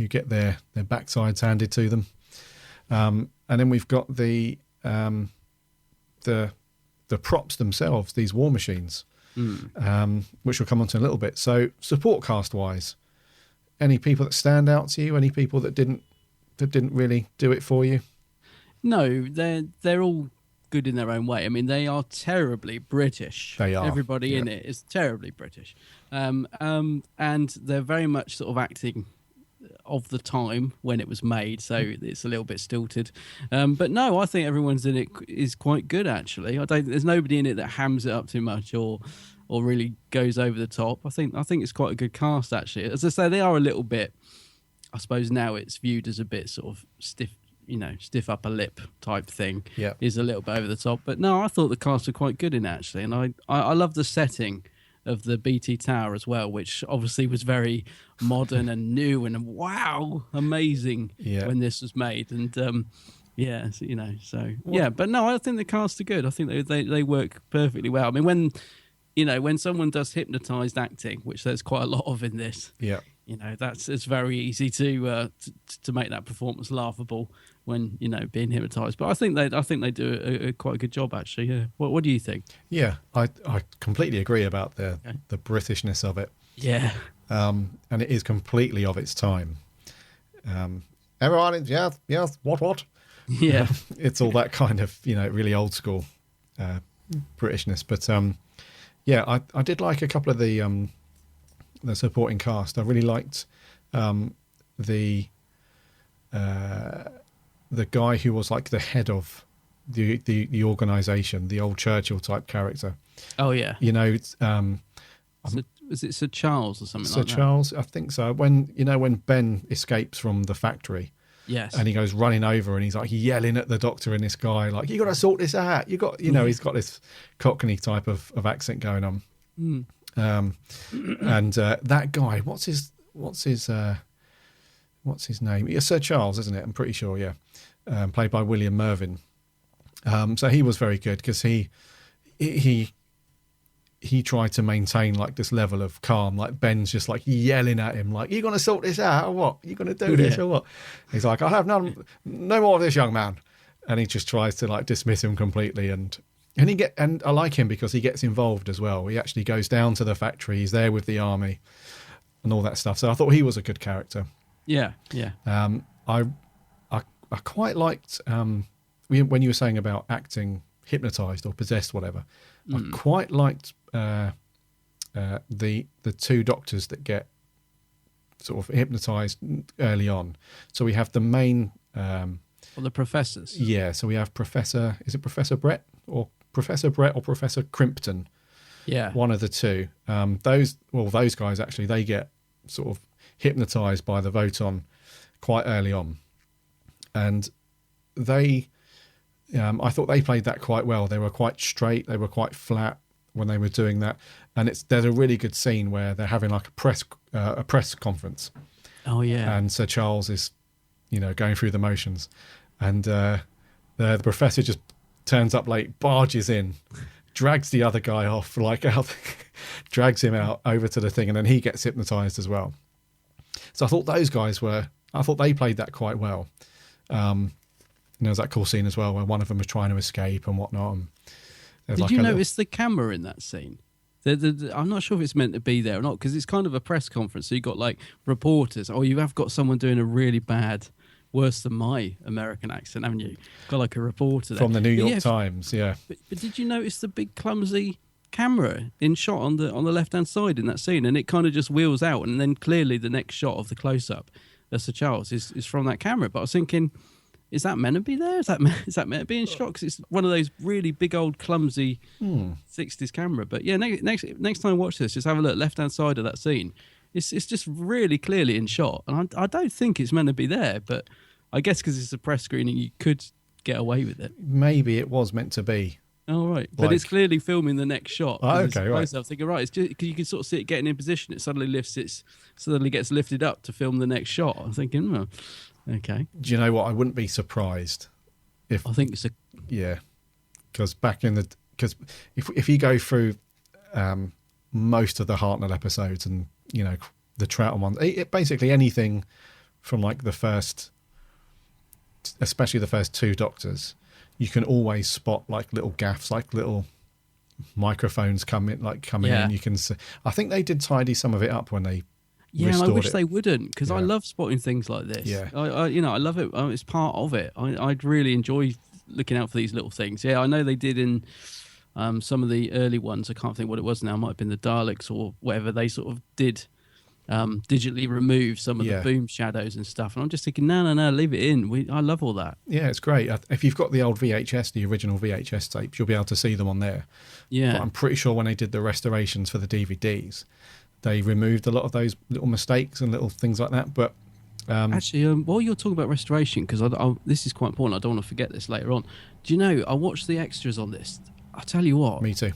get their backsides handed to them. And then we've got the props themselves, these war machines, which we'll come on to in a little bit. So support cast wise, any people that stand out to you? Any people that didn't really do it for you? No, they're all good in their own way. I mean, they are terribly British. They are. Everybody in it is terribly British. And they're very much sort of acting of the time when it was made, so it's a little bit stilted. But no, I think everyone's in it is quite good, actually. There's nobody in it that hams it up too much or really goes over the top. I think it's quite a good cast, actually. As I say, they are a little bit, I suppose now it's viewed as a bit sort of stiff, you know, stiff upper lip type thing. Yeah. Is a little bit over the top. But no, I thought the cast were quite good in it, actually. And I love the setting of the BT Tower as well, which obviously was very modern and new and wow, amazing when this was made. And but no, I think the cast are good. I think they work perfectly well. I mean, when someone does hypnotized acting, which there's quite a lot of in this, you know, it's very easy to make that performance laughable when, you know, being hypnotized. But I think they do a quite a good job, actually. Yeah. What do you think? Yeah, I completely agree about the Britishness of it. Yeah. And it is completely of its time. Everyone is yes, what? Yeah. It's all that kind of, you know, really old school Britishness. But I did like a couple of the supporting cast. I really liked the guy who was like the head of the organisation, the old Churchill type character. Oh yeah. You know, is it Sir Charles or something Sir like that? Charles, I think so. When Ben escapes from the factory, yes, and he goes running over and he's like yelling at the Doctor and this guy like, "You got to sort this out. You got," you know, he's got this Cockney type of accent going on. And that guy, what's his name? Yeah, Sir Charles, isn't it? I'm pretty sure. Yeah, played by William Mervyn. So he was very good because he tried to maintain like this level of calm. Like Ben's just like yelling at him, like, "You gonna sort this out or what? You gonna do this or what?" He's like, "I'll have no more of this, young man," and he just tries to like dismiss him completely. And I like him because he gets involved as well. He actually goes down to the factory. He's there with the army and all that stuff. So I thought he was a good character. Yeah. I quite liked when you were saying about acting hypnotized or possessed, whatever. I quite liked the two doctors that get sort of hypnotized early on. So we have the main, the professors. Yeah. So we have Professor Brett or Professor Crimpton? Yeah, one of the two. Those guys actually, they get sort of hypnotized by the Voton quite early on, and I thought they played that quite well. They were quite straight, they were quite flat when they were doing that, and there's a really good scene where they're having like a press conference. Oh yeah, and Sir Charles is, going through the motions, and the professor just turns up late, barges in, drags the other guy off, drags him out over to the thing, and then he gets hypnotized as well. So I thought those guys they played that quite well. And there was that cool scene as well where one of them was trying to escape and whatnot. And there's Did like you a little- notice the camera in that scene? I'm not sure if it's meant to be there or not, because it's kind of a press conference. So you got like reporters. Oh, you have got someone doing a really bad, worse than my American accent, haven't you? Got like a reporter there. from the New But York yeah, Times, yeah. But did you notice the big clumsy camera in shot on the left hand side in that scene, and it kind of just wheels out, and then clearly the next shot of the close up of Sir Charles is from that camera. But I was thinking, is that meant to be there? Is that meant to be in shot? Because it's one of those really big old clumsy 60s camera. But yeah, next time I watch this, just have a look left hand side of that scene. It's just really clearly in shot, and I don't think it's meant to be there. But I guess because it's a press screening, you could get away with it. Maybe it was meant to be. Oh, right. But it's clearly filming the next shot. Oh, okay, right. I was thinking, right, it's just because you can sort of see it getting in position. It suddenly gets lifted up to film the next shot. I'm thinking, well, okay. Do you know what? I wouldn't be surprised if I think it's a... yeah, because if you go through most of the Hartnell episodes and you know the Troughton ones, it basically anything from like the first, especially the first two Doctors, you can always spot like little gaffes, like little microphones coming in. You can see. I think they did tidy some of it up when they and I wish it. they wouldn't, because I Yeah. love spotting things like this. Yeah. I love it. It's part of it. I'd really enjoy looking out for these little things. Yeah, I know they did in some of the early ones. I can't think what it was now. It might have been the Daleks or whatever. They sort of did digitally remove some of the boom shadows and stuff. And I'm just thinking, no, leave it in. I love all that. Yeah, it's great. If you've got the old VHS, the original VHS tapes, you'll be able to see them on there. Yeah. But I'm pretty sure when they did the restorations for the DVDs, they removed a lot of those little mistakes and little things like that. But actually, while you're talking about restoration, because this is quite important, I don't want to forget this later on. Do you know, I watched the extras on this. I'll tell you what. Me too.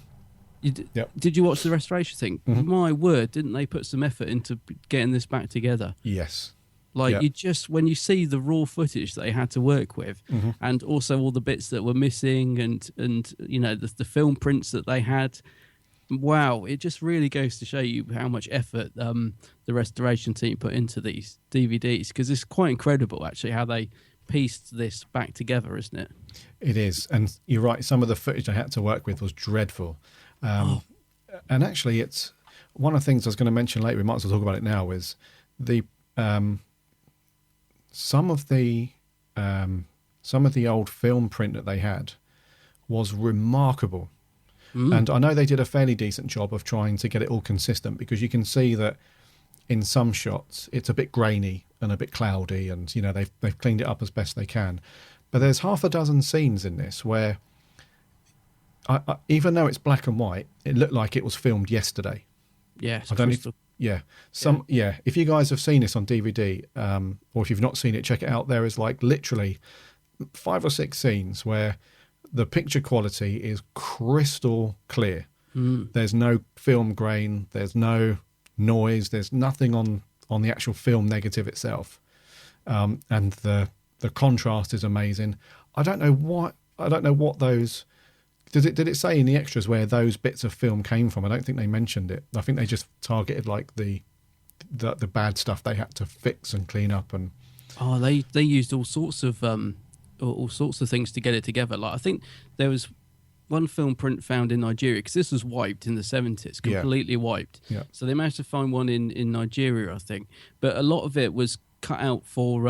Yep. Did you watch the restoration thing? Mm-hmm. My word, didn't they put some effort into getting this back together? Yes. Like Yeah. you just, when you see the raw footage that they had to work with, Mm-hmm. and also all the bits that were missing, and you know the film prints that they had, wow, it just really goes to show you how much effort the restoration team put into these DVDs, because it's quite incredible actually how they pieced this back together, isn't it? It is. And you're right, some of the footage I had to work with was dreadful. And actually, it's one of the things I was going to mention later, we might as well talk about it now, is the some of the old film print that they had was remarkable. And I know they did a fairly decent job of trying to get it all consistent, because you can see that in some shots it's a bit grainy and a bit cloudy, and you know they've cleaned it up as best they can. But there's half a dozen scenes in this where, even though it's black and white, it looked like it was filmed yesterday. Yeah, I don't if you guys have seen this on DVD, or if you've not seen it, check it out. There is like literally 5 or 6 scenes where the picture quality is crystal clear. There's no film grain, there's no noise, there's nothing on the actual film negative itself, and the contrast is amazing. I don't know what those. Did it say in the extras where those bits of film came from? I don't think they mentioned it. I think they just targeted like the bad stuff they had to fix and clean up. And they used all sorts of things to get it together. Like I think there was one film print found in Nigeria, because this was wiped in the 70s, completely wiped. Yeah. So they managed to find one in Nigeria, I think. But a lot of it was cut out for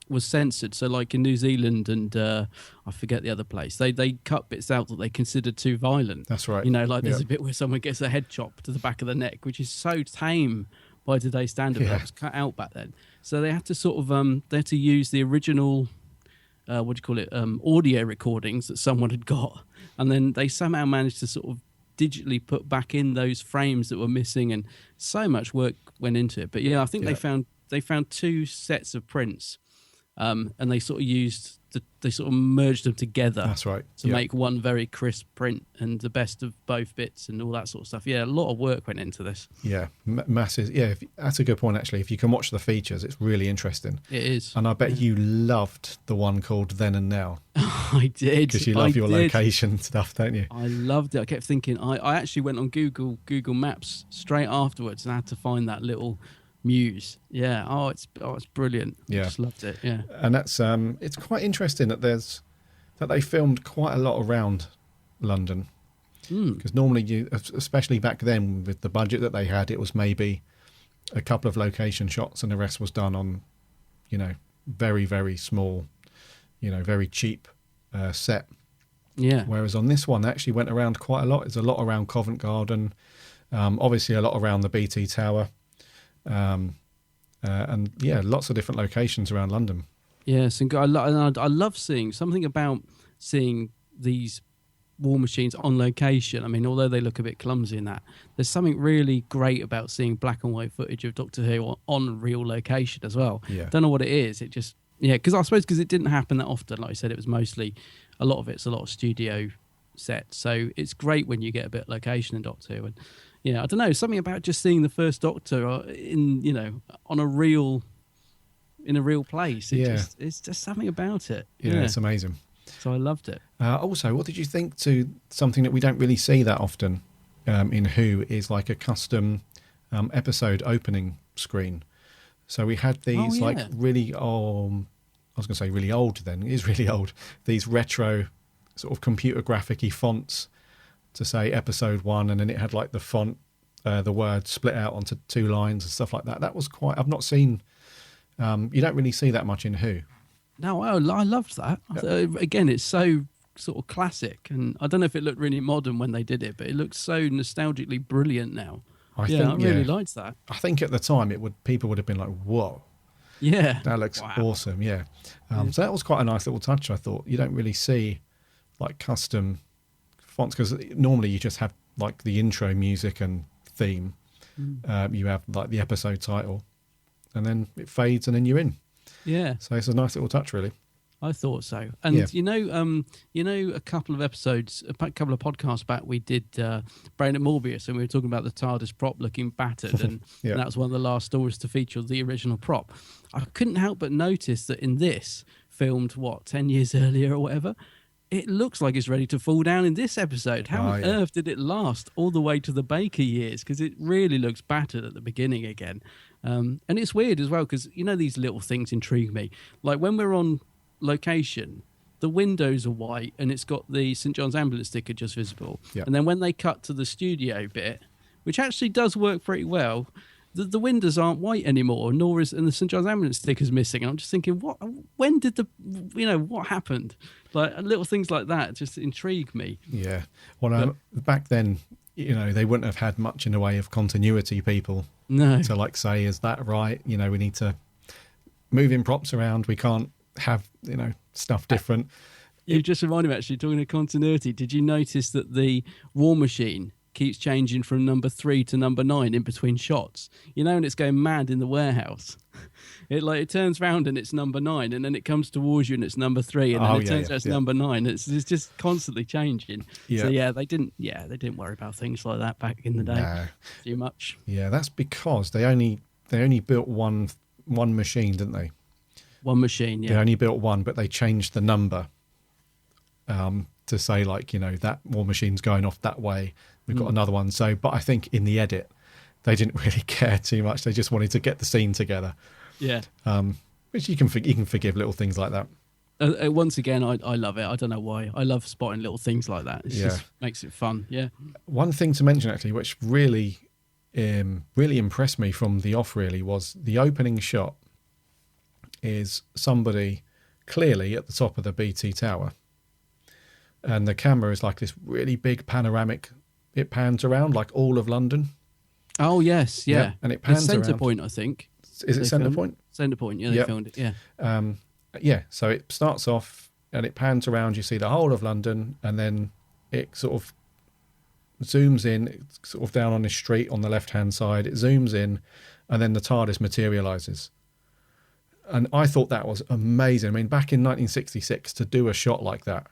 was censored. So like in New Zealand and I forget the other place, they cut bits out that they considered too violent. That's right. You know, like there's Yeah. a bit where someone gets a head chop to the back of the neck, which is so tame by today's standard. Yeah. That was cut out back then. So they had to sort of they had to use the original audio recordings that someone had got, and then they somehow managed to sort of digitally put back in those frames that were missing, and so much work went into it. But yeah, I think they found 2 sets of prints, and they sort of merged them together. That's right. To make one very crisp print and the best of both bits and all that sort of stuff. Yeah, a lot of work went into this. Yeah, massive. Yeah, that's a good point actually. If you can watch the features, it's really interesting. It is. And I bet you loved the one called Then and Now, I did. because you love your location stuff, don't you? I loved it. I kept thinking. I actually went on Google Maps straight afterwards and I had to find that little Muse. Yeah. It's brilliant. Yeah. I just loved it. Yeah. And that's it's quite interesting that they filmed quite a lot around London, because normally especially back then with the budget that they had, it was maybe a couple of location shots and the rest was done on, very, very small, very cheap set. Yeah. Whereas on this one, they actually went around quite a lot. There's a lot around Covent Garden, obviously a lot around the BT Tower, and lots of different locations around London. Yes, and I love seeing these War Machines on location. I mean, although they look a bit clumsy in that, there's something really great about seeing black and white footage of Doctor Who on real location as well. Yeah. Don't know what it is. It just, because I suppose because it didn't happen that often. Like I said, it was mostly, a lot of it's a lot of studio sets. So it's great when you get a bit of location in Doctor Who. And, I don't know, something about just seeing the first Doctor on a real place. It's just something about it. Yeah, it's amazing. So I loved it. Also, what did you think to something that we don't really see that often in Who is like a custom episode opening screen? So we had these really old, I was going to say really old then, it is really old, these retro sort of computer graphic-y fonts to say episode 1, and then it had like the font, the word split out onto 2 lines and stuff like that. That was quite, I've not seen, you don't really see that much in Who. No, I loved that. Again, it's so sort of classic, and I don't know if it looked really modern when they did it, but it looks so nostalgically brilliant now. I really liked that. I think at the time people would have been like, "Whoa, yeah, that looks awesome." Yeah, so that was quite a nice little touch. I thought you don't really see like custom fonts because normally you just have like the intro music and theme. You have like the episode title, and then it fades, and then you're in. Yeah. So it's a nice little touch, really. I thought so. And a couple of episodes, a couple of podcasts back, we did Brain at Morbius, and we were talking about the TARDIS prop looking battered, and, and that was one of the last stories to feature the original prop. I couldn't help but notice that in this, filmed 10 years earlier or whatever, it looks like it's ready to fall down in this episode. How on earth did it last all the way to the Baker years? Because it really looks battered at the beginning again. And it's weird as well, because, these little things intrigue me. Like when we're on location, the windows are white and it's got the St. John's Ambulance sticker just visible. Yep. And then when they cut to the studio bit, which actually does work pretty well, the windows aren't white anymore, and the St. John's Ambulance sticker's missing. And I'm just thinking, when did what happened? Like little things like that just intrigue me. Yeah. Well, back then, they wouldn't have had much in the way of continuity people. No. To say, is that right? We need to move in props around. We can't have, stuff different. You just reminded me, actually, talking of continuity, did you notice that the War Machine keeps changing from number 3 to number 9 in between shots? And it's going mad in the warehouse. It turns round and it's number 9, and then it comes towards you and it's number 3, and then it turns out it's number 9. It's just constantly changing. Yeah. So they didn't worry about things like that back in the day too much. Yeah, that's because they only built one machine, didn't they? One machine, yeah. They only built one, but they changed the number to say that War Machine's going off that way. We've got another one. So, but I think in the edit, they didn't really care too much. They just wanted to get the scene together. Yeah. Which you can forgive little things like that. Once again, I love it. I don't know why. I love spotting little things like that. It just makes it fun. Yeah. One thing to mention actually, which really impressed me from the off, really, was the opening shot is somebody clearly at the top of the BT Tower, and the camera is like this really big panoramic. It pans around like all of London. Oh yes, yeah. And it pans around. Centrepoint, I think. Is it Centrepoint? Centrepoint, yeah. They filmed it, yeah. So it starts off and it pans around. You see the whole of London, and then it sort of zooms in, sort of down on this street on the left-hand side. It zooms in, and then the TARDIS materialises. And I thought that was amazing. I mean, back in 1966, to do a shot like that,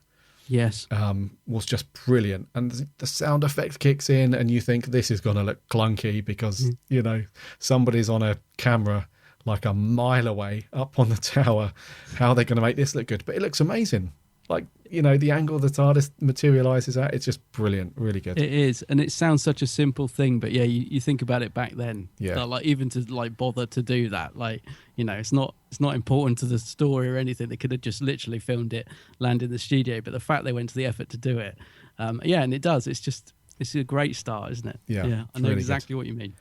was just brilliant. And the sound effect kicks in, and you think this is going to look clunky because somebody's on a camera like a mile away up on the tower. How are they going to make this look good? But it looks amazing. like, you know, the angle the TARDIS materializes at, it's just brilliant, really good. It is, and it sounds such a simple thing, but yeah, you think about it back then. Yeah. Like even to like bother to do that, like, you know, it's not important to the story or anything. They could have just literally filmed it, land in the studio, but the fact they went to the effort to do it, and it does. It's a great start, isn't it? Yeah, Yeah. I know really exactly what you mean.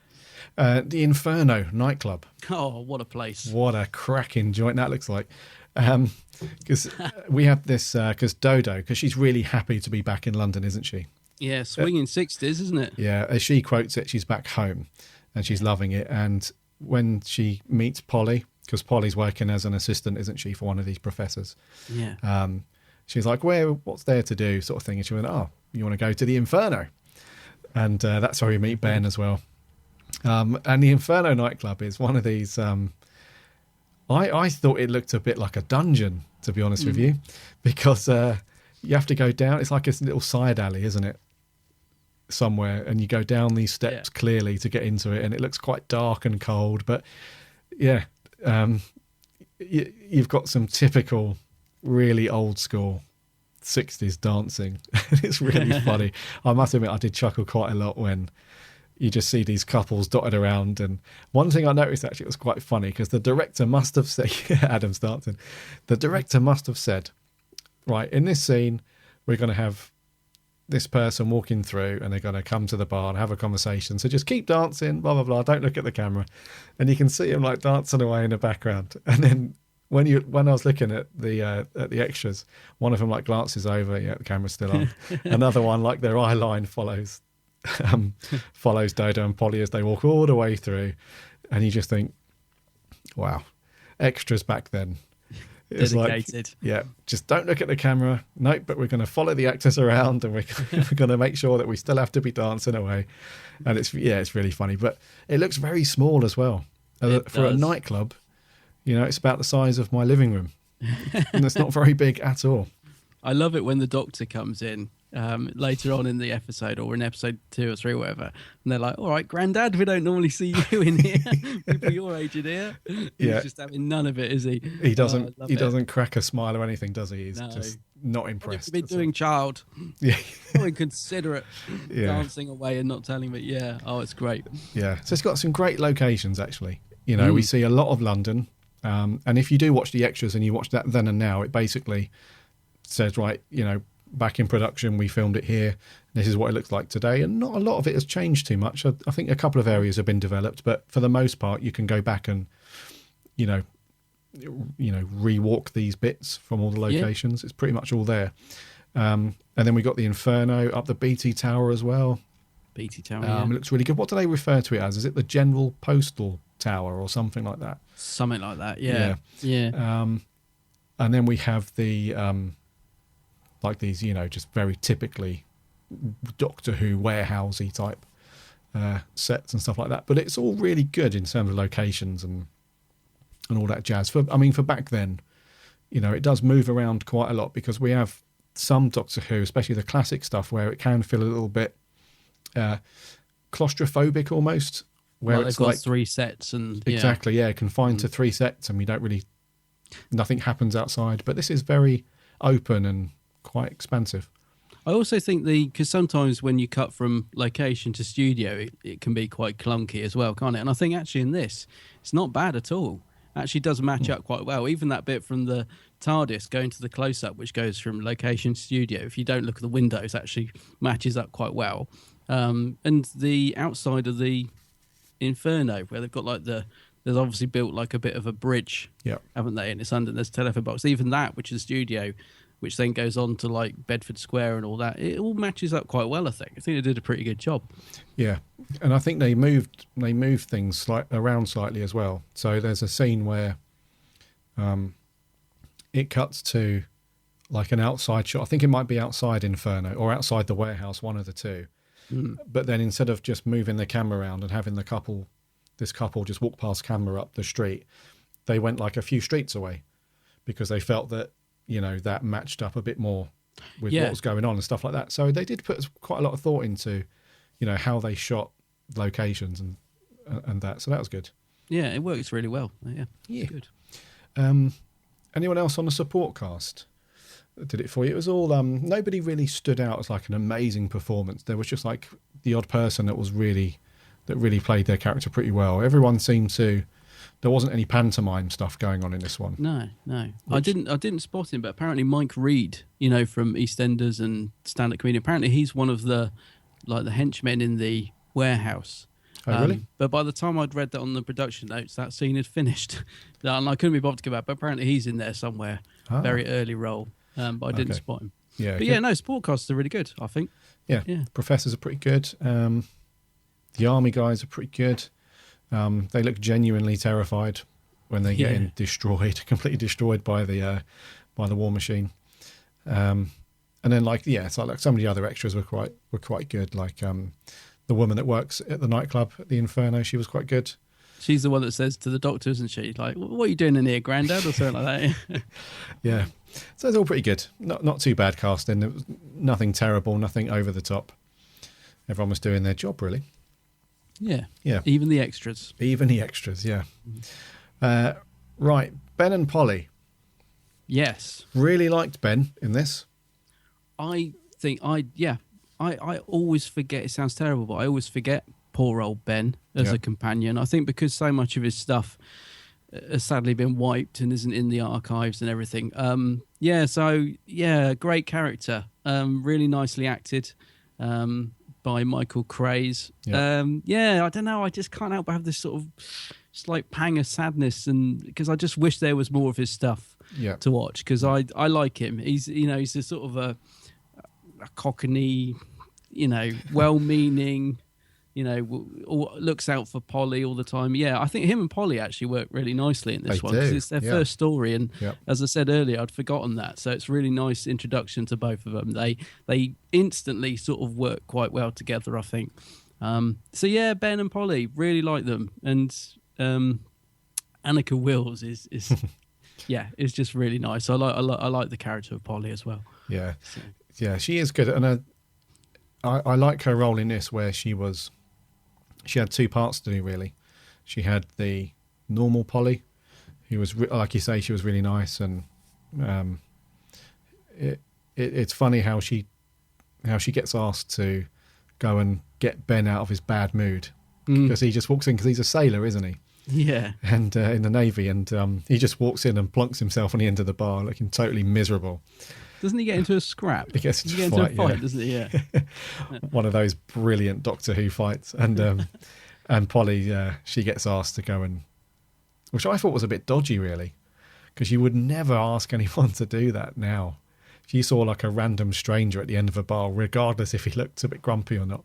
The Inferno nightclub. Oh, what a place! What a cracking joint that looks like. Because we have this, because Dodo, because she's really happy to be back in London, isn't she? Yeah, swinging 60s, isn't it? Yeah, as she quotes it, she's back home and she's loving it. And when she meets Polly, because Polly's working as an assistant, isn't she, for one of these professors? Yeah. She's like, what's there to do, sort of thing. And she went, oh, you want to go to the Inferno? And that's where we meet Ben as well. And the Inferno nightclub is one of these... I thought it looked a bit like a dungeon, to be honest with you, because you have to go down. It's like a little side alley, isn't it? Somewhere, and you go down these steps clearly to get into it, and it looks quite dark and cold. But yeah, you've got some typical, really old school 60s dancing. It's really funny. I must admit, I did chuckle quite a lot when you just see these couples dotted around. And one thing I noticed, actually, it was quite funny, because the director must have said, Adam's dancing, the director must have said, right, in this scene, we're going to have this person walking through and they're going to come to the bar and have a conversation. So just keep dancing, blah, blah, blah. Don't look at the camera. And you can see him like dancing away in the background. And then when I was looking at the extras, one of them like glances over, yeah, the camera's still on. Another one, like their eye line follows Dodo and Polly as they walk all the way through, and you just think, wow, extras back then. It's dedicated. Like, yeah, just don't look at the camera. Nope, but we're going to follow the actors around, and we're going to make sure that we still have to be dancing away. And it's really funny, but it looks very small as well. For a nightclub, you know, it's about the size of my living room, and it's not very big at all. I love it when the Doctor comes in later on in the episode, or in episode 2 or 3 or whatever, and they're like, all right, Grandad, we don't normally see you in here. People your age in here. He's just having none of it, is he? He doesn't crack a smile or anything, does he? He's just not impressed. What have you been doing, child? Yeah. So inconsiderate. Dancing away and not telling me. Yeah. Oh, it's great. Yeah. So it's got some great locations, actually. You know, we see a lot of London. And if you do watch the extras and you watch that then and now, it basically says, right, you know, back in production, we filmed it here. This is what it looks like today. And not a lot of it has changed too much. I think a couple of areas have been developed, but for the most part, you can go back and, you know, rewalk these bits from all the locations. It's pretty much all there. And then we got the Inferno up the BT Tower as well. BT Tower, It looks really good. What do they refer to it as? Is it the General Postal Tower or something like that? Something like that, yeah. And then we have the like these, you know, just very typically Doctor Who warehousey type sets and stuff like that. But it's all really good in terms of locations and all that jazz. For back then, you know, it does move around quite a lot, because we have some Doctor Who, especially the classic stuff, where it can feel a little bit claustrophobic almost. Where well, it's they've got like 3 sets and exactly, confined to 3 sets, and we don't really, nothing happens outside. But this is very open and quite expansive. I also think because sometimes when you cut from location to studio, it can be quite clunky as well, can't it? And I think actually in this, it's not bad at all. Actually does match up quite well. Even that bit from the TARDIS going to the close-up, which goes from location to studio, if you don't look at the windows, actually matches up quite well. And the outside of the Inferno, where they've got like there's obviously built like a bit of a bridge, haven't they? And it's under, there's a telephone box. Even that, which is studio, which then goes on to like Bedford Square and all that, it all matches up quite well. I think they did a pretty good job. Yeah, and I think they moved things around slightly as well. So there's a scene where it cuts to like an outside shot. I think it might be outside Inferno or outside the warehouse, one of the two. But then instead of just moving the camera around and having this couple just walk past camera up the street, they went like a few streets away, because they felt that, you know, that matched up a bit more with what was going on and stuff like that. So they did put quite a lot of thought into, you know, how they shot locations and that. So that was good. Yeah, it works really well. Yeah. Good. Anyone else on the support cast? did it for you. It was all nobody really stood out as like an amazing performance. There was just like the odd person that really played their character pretty well. Everyone seemed to. There wasn't any pantomime stuff going on in this one. No. I didn't spot him, but apparently Mike Reed, from EastEnders and stand-up comedian, apparently he's one of the henchmen in the warehouse. Oh, really? But by the time I'd read that on the production notes, that scene had finished. And I couldn't be bothered to go back, but apparently he's in there somewhere. Very early role. But I didn't spot him. Yeah. But yeah, no, sportcasts are really good, I think. Yeah. Professors are pretty good. The army guys are pretty good. They look genuinely terrified when they're getting completely destroyed by the war machine. And then so like some of the other extras were quite good. Like the woman that works at the nightclub at the Inferno, she was quite good. She's the one that says to the doctor, isn't she? Like, what are you doing in here, Grandad, or something like that? Yeah. So it's all pretty good. Not too bad casting. There was nothing terrible, nothing over the top. Everyone was doing their job, really. Yeah. Yeah. Even the extras. Yeah. Right. Ben and Polly. Yes. Really liked Ben in this. I think I always forget, it sounds terrible, but I always forget poor old Ben as a companion. I think because so much of his stuff has sadly been wiped and isn't in the archives and everything. Great character. Really nicely acted. By Michael Craze. I don't know. I just can't help but have this sort of slight pang of sadness, and because I just wish there was more of his stuff to watch. Because I like him. He's a sort of a cockney, well-meaning, looks out for Polly all the time. Yeah, I think him and Polly actually work really nicely in this one because it's their first story, and as I said earlier, I'd forgotten that. So it's a really nice introduction to both of them. They instantly sort of work quite well together, I think. Ben and Polly, really like them, and Annika Wills is is just really nice. I like the character of Polly as well. Yeah, she is good, and I like her role in this where she had two parts to do, really. She had the normal Polly, who was, like you say, she was really nice, and it's funny how she gets asked to go and get Ben out of his bad mood because he just walks in because he's a sailor, isn't he? Yeah. And in the Navy, and he just walks in and plonks himself on the end of the bar, looking totally miserable. Doesn't he get into a scrap? He gets into a fight, doesn't he? Yeah. One of those brilliant Doctor Who fights. And and Polly, she gets asked to go and... Which I thought was a bit dodgy, really, because you would never ask anyone to do that now. If you saw like a random stranger at the end of a bar, regardless if he looked a bit grumpy or not,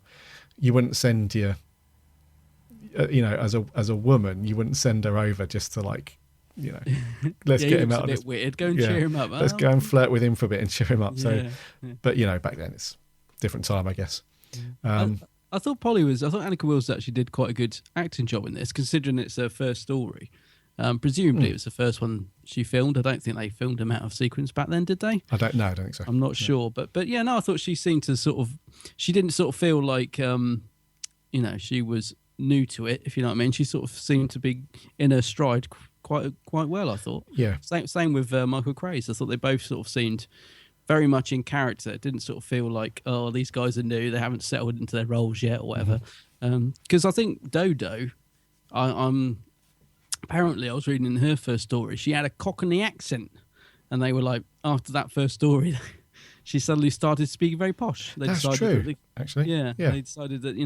you wouldn't send your... as a woman, you wouldn't send her over just to let's get him out. A bit weird. Go and cheer him up. Let's go and flirt with him for a bit and cheer him up. But back then it's a different time, I guess. I thought Annika Wills actually did quite a good acting job in this, considering it's her first story. Presumably it was the first one she filmed. I don't think they filmed them out of sequence back then, did they? I don't know. I don't think so. I'm not sure, but I thought she seemed to she didn't sort of feel like she was new to it, if you know what I mean. She sort of seemed to be in her stride quite well, I thought. Yeah. Same with Michael Craze. I thought they both sort of seemed very much in character. It didn't sort of feel like, oh, these guys are new, they haven't settled into their roles yet or whatever. Because I think Dodo, apparently I was reading in her first story, she had a Cockney accent, and they were like, after that first story, she suddenly started speaking very posh. That's true, actually. Yeah, they decided that,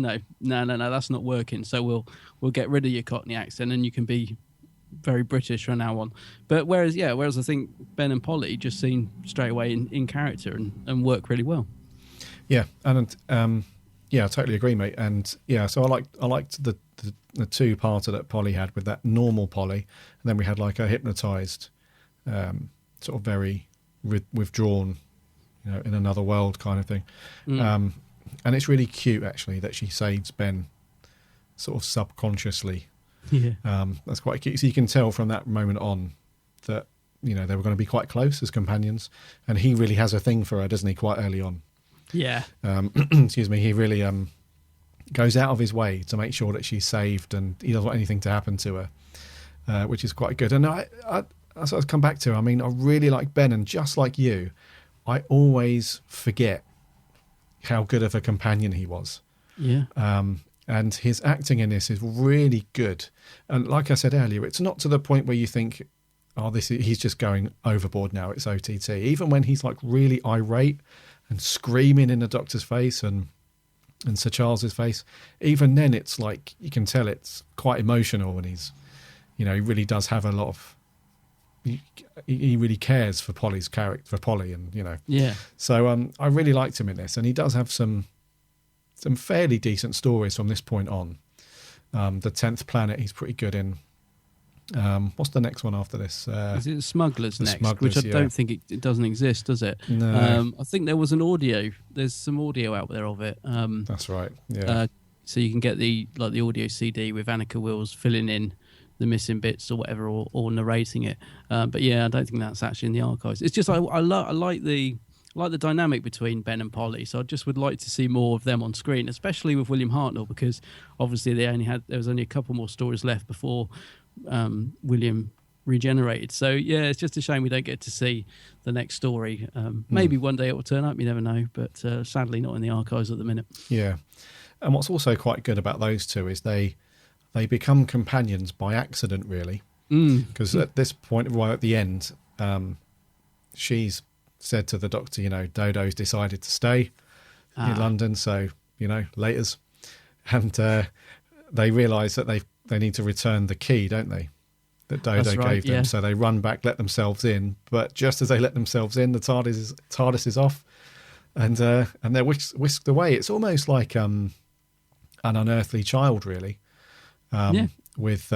no, that's not working, so we'll get rid of your Cockney accent and you can be very British from now on. But whereas I think Ben and Polly just seem straight away in character and work really well. Yeah, and I totally agree, mate. And so I liked the two-parter that Polly had with that normal Polly, and then we had like a hypnotised, sort of very withdrawn, in another world kind of thing. And it's really cute actually that she saves Ben sort of subconsciously. Yeah. That's quite cute. So you can tell from that moment on that, they were going to be quite close as companions, and he really has a thing for her, doesn't he, quite early on? Yeah. Excuse me. He really goes out of his way to make sure that she's saved, and he doesn't want anything to happen to her, which is quite good. And I come back to, I mean, I really like Ben, and just like you, I always forget how good of a companion he was. Yeah. And his acting in this is really good. And like I said earlier, it's not to the point where you think, oh, he's just going overboard now. It's OTT. Even when he's like really irate and screaming in the Doctor's face and Sir Charles's face, even then it's like you can tell it's quite emotional, and he's, he really does have a lot of. He really cares for Polly's character, for Polly, and Yeah. So I really liked him in this, and he does have some fairly decent stories from this point on. The 10th Planet, he's pretty good in. What's the next one after this? Is it Smugglers next? Smugglers, which I don't think it doesn't exist, does it? No. I think there was an audio. There's some audio out there of it. That's right. Yeah. So you can get the audio CD with Annika Wills filling in the missing bits or whatever, or narrating it. But yeah, I don't think that's actually in the archives. It's just I like the dynamic between Ben and Polly, so I just would like to see more of them on screen, especially with William Hartnell, because obviously there was only a couple more stories left before William regenerated. So yeah, it's just a shame we don't get to see the next story. Maybe one day it will turn up, you never know, but sadly not in the archives at the minute. Yeah. And what's also quite good about those two is they become companions by accident, really, because at this point, right at the end, she's said to the Doctor, Dodo's decided to stay in London, so laters, and they realise that they need to return the key, don't they, that Dodo gave them. So they run back, let themselves in, but just as they let themselves in, the TARDIS is off, and they're whisked away. It's almost like an unearthly child, really. With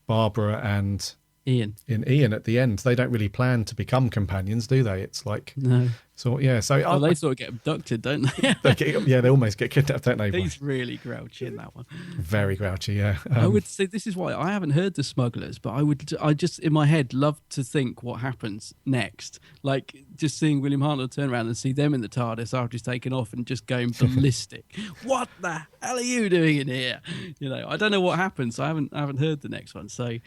Barbara and Ian at the end. They don't really plan to become companions, do they? It's like no. So yeah, so they sort of get abducted, don't they? they almost get kidnapped, don't they? He's really grouchy in that one. Very grouchy, yeah. I would say this is why I haven't heard the Smugglers, but I just in my head love to think what happens next. Like just seeing William Hartnell turn around and see them in the TARDIS after he's taken off and just going ballistic. What the hell are you doing in here? I don't know what happens. I haven't heard the next one, so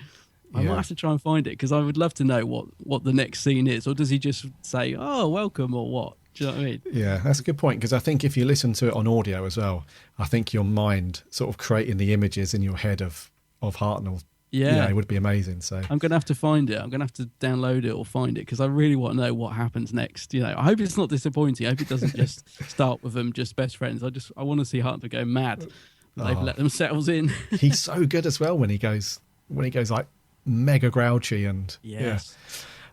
I might have to try and find it, because I would love to know what the next scene is. Or does he just say, oh, welcome, or what? Do you know what I mean? Yeah, that's a good point, because I think if you listen to it on audio as well, I think your mind sort of creating the images in your head of Hartnell, it would be amazing. So I'm going to have to find it. I'm going to have to download it or find it, because I really want to know what happens next. I hope it's not disappointing. I hope it doesn't just start with them just best friends. I want to see Hartnell go mad. They've let themselves in. He's so good as well when he goes like mega grouchy and yes.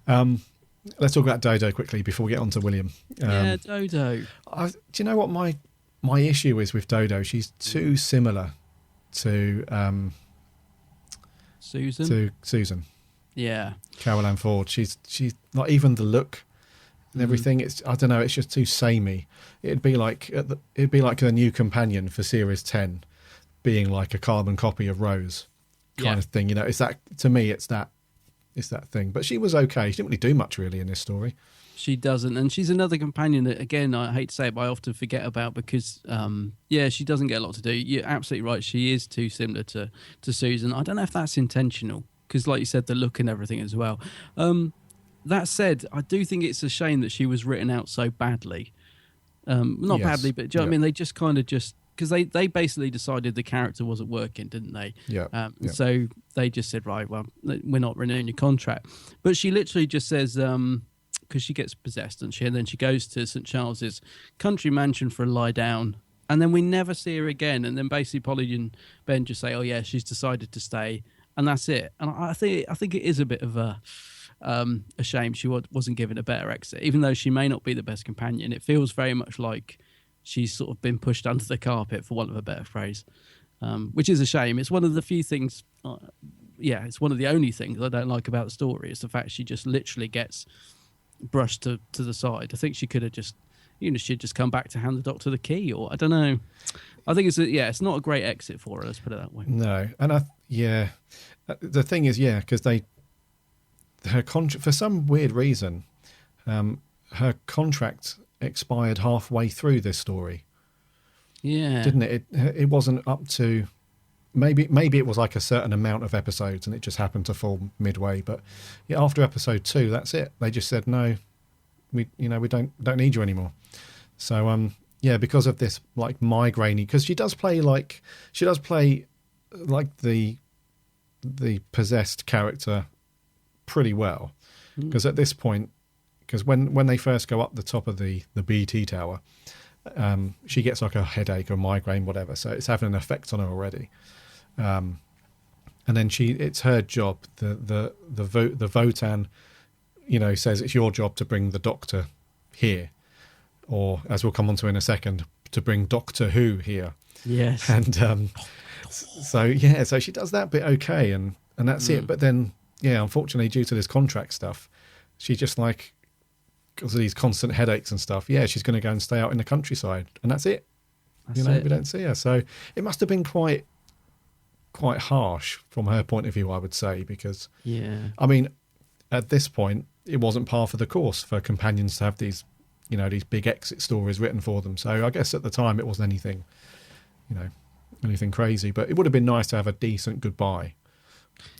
Let's talk about Dodo quickly before we get on to William. Dodo. Do you know what my issue is with Dodo? She's too similar to Susan. Yeah. Carol Ann Ford. She's not even the look and everything. It's, I don't know, it's just too samey. It'd be like a new companion for series 10 being like a carbon copy of Rose. Kind of thing, it's that, to me, it's that thing. But she was okay. She didn't really do much really in this story. She doesn't, and she's another companion that, again, I hate to say it, but I often forget about, because she doesn't get a lot to do. You're absolutely right, she is too similar to Susan. I don't know if that's intentional, because like you said, the look and everything as well. That said, I do think it's a shame that she was written out so badly. Not badly, but do you know what I mean? They just kind of because they basically decided the character wasn't working, didn't they? Yeah. So they just said, right, well, we're not renewing your contract. But she literally just says, because she gets possessed, and then she goes to St. Charles's country mansion for a lie down, and then we never see her again. And then basically Polly and Ben just say, oh yeah, she's decided to stay, and that's it. And I think it is a bit of a shame she wasn't given a better exit, even though she may not be the best companion. It feels very much like she's sort of been pushed under the carpet, for want of a better phrase, which is a shame. It's one of the few things, it's one of the only things I don't like about the story, is the fact she just literally gets brushed to the side. I think she could have just, she'd just come back to hand the Doctor the key, or I don't know. I think it's not a great exit for her, let's put it that way. No, and the thing is, because her contract, for some weird reason, her contract expired halfway through this story. Yeah, didn't it? It wasn't up to, maybe it was like a certain amount of episodes and it just happened to fall midway. But after episode 2, that's it. They just said no, we don't need you anymore. So yeah, because of this like migraine, because she does play like the possessed character pretty well. Because at this point, because when they first go up the top of the BT tower, she gets like a headache or migraine, whatever. So it's having an effect on her already. And then it's her job. The Votan, says it's your job to bring the Doctor here, or as we'll come on to in a second, to bring Doctor Who here. Yes. And so she does that bit okay, and that's it. But then, unfortunately, due to this contract stuff, she just like, because of these constant headaches and stuff, she's going to go and stay out in the countryside, and that's it. We don't see her. So it must have been quite harsh from her point of view, I would say, because I mean, at this point, it wasn't par for the course for companions to have these, these big exit stories written for them. So I guess at the time it wasn't anything, anything crazy, but it would have been nice to have a decent goodbye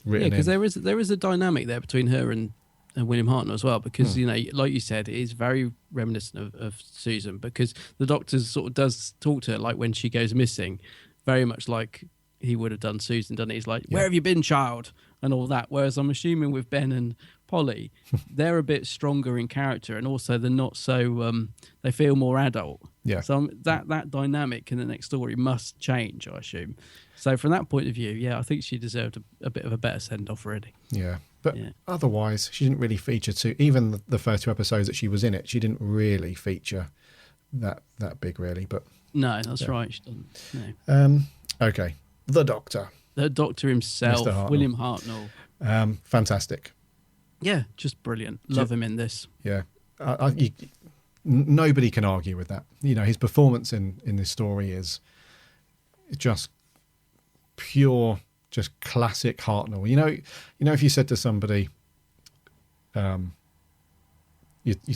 written. Yeah, because there is a dynamic there between her and William Hartnell as well, because like you said, it is very reminiscent of Susan, because the Doctor sort of does talk to her like when she goes missing, very much like he would have done Susan, doesn't he? He's like, where have you been, child? And all that. Whereas I'm assuming with Ben and Polly, they're a bit stronger in character, and also they're not so they feel more adult. Yeah. So that dynamic in the next story must change, I assume. So from that point of view, I think she deserved a bit of a better send off already. Yeah. But otherwise, she didn't really feature even the first 2 episodes that she was in it, she didn't really feature that big, really. But no, that's right. She doesn't. No. Okay. The Doctor. The Doctor himself, Hartnell. William Hartnell. Fantastic. Yeah, just brilliant. Love him in this. Yeah. Nobody can argue with that. His performance in this story is just pure, just classic Hartnell. If you said to somebody, you're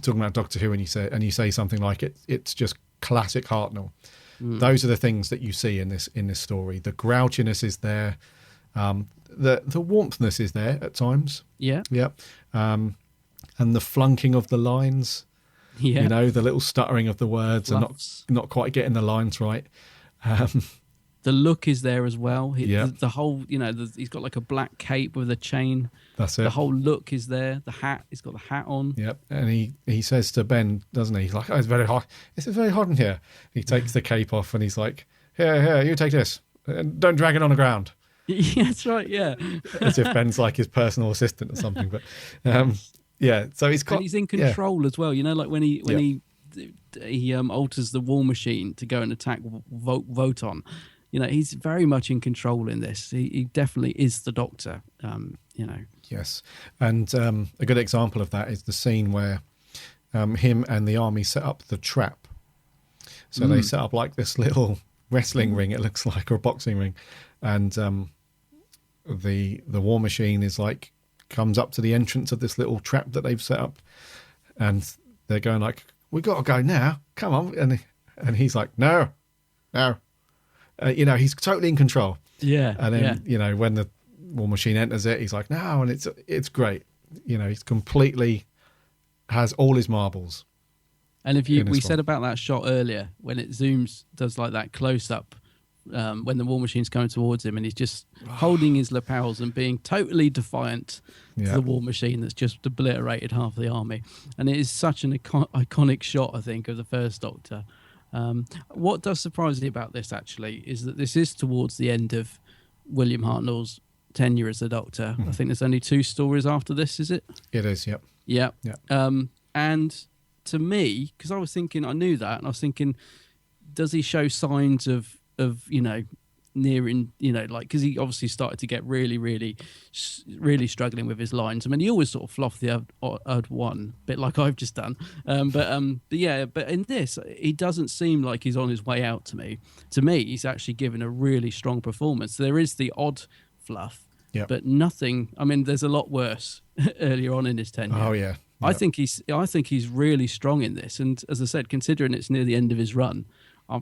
talking about Doctor Who, and you say something like it's just classic Hartnell. Those are the things that you see in this story. The grouchiness is there, the warmthness is there at times. Yeah. And the flunking of the lines. Yeah. The little stuttering of the words and not quite getting the lines right. The look is there as well. The whole, he's got like a black cape with a chain. That's it. The whole look is there. The hat, he's got the hat on. Yep. And he says to Ben, doesn't he? He's like, it's very hot. It's very hot in here. He takes the cape off and he's like, here, you take this. And don't drag it on the ground. Yeah, that's right, yeah. As if Ben's like his personal assistant or something. But so he's in control as well. Like when he alters the war machine to go and attack Voton. He's very much in control in this. He definitely is the Doctor, Yes. And a good example of that is the scene where him and the army set up the trap. So they set up like this little wrestling ring, it looks like, or a boxing ring. And the war machine is like, comes up to the entrance of this little trap that they've set up. And they're going like, we got to go now. Come on. And he's like, no. He's totally in control. Yeah. And then, when the war machine enters it, he's like, no, and it's great. He's completely has all his marbles. And if we said about that shot earlier, when it zooms, does like that close up, when the war machine's coming towards him and he's just holding his lapels and being totally defiant to the war machine that's just obliterated half the army. And it is such an iconic shot, I think, of the first Doctor. What does surprise me about this actually is that this is towards the end of William Hartnell's tenure as the Doctor. I think there's only 2 stories after this, is it? It is, yep. Yeah. And to me, because I was thinking, I knew that, and I was thinking, does he show signs of nearing, like, because he obviously started to get really, really, really struggling with his lines. I mean, he always sort of fluffed the odd one, bit like I've just done. But in this, he doesn't seem like he's on his way out to me. To me, he's actually given a really strong performance. There is the odd fluff, but nothing. I mean, there's a lot worse earlier on in his tenure. Oh yeah. I think he's really strong in this, and as I said, considering it's near the end of his run,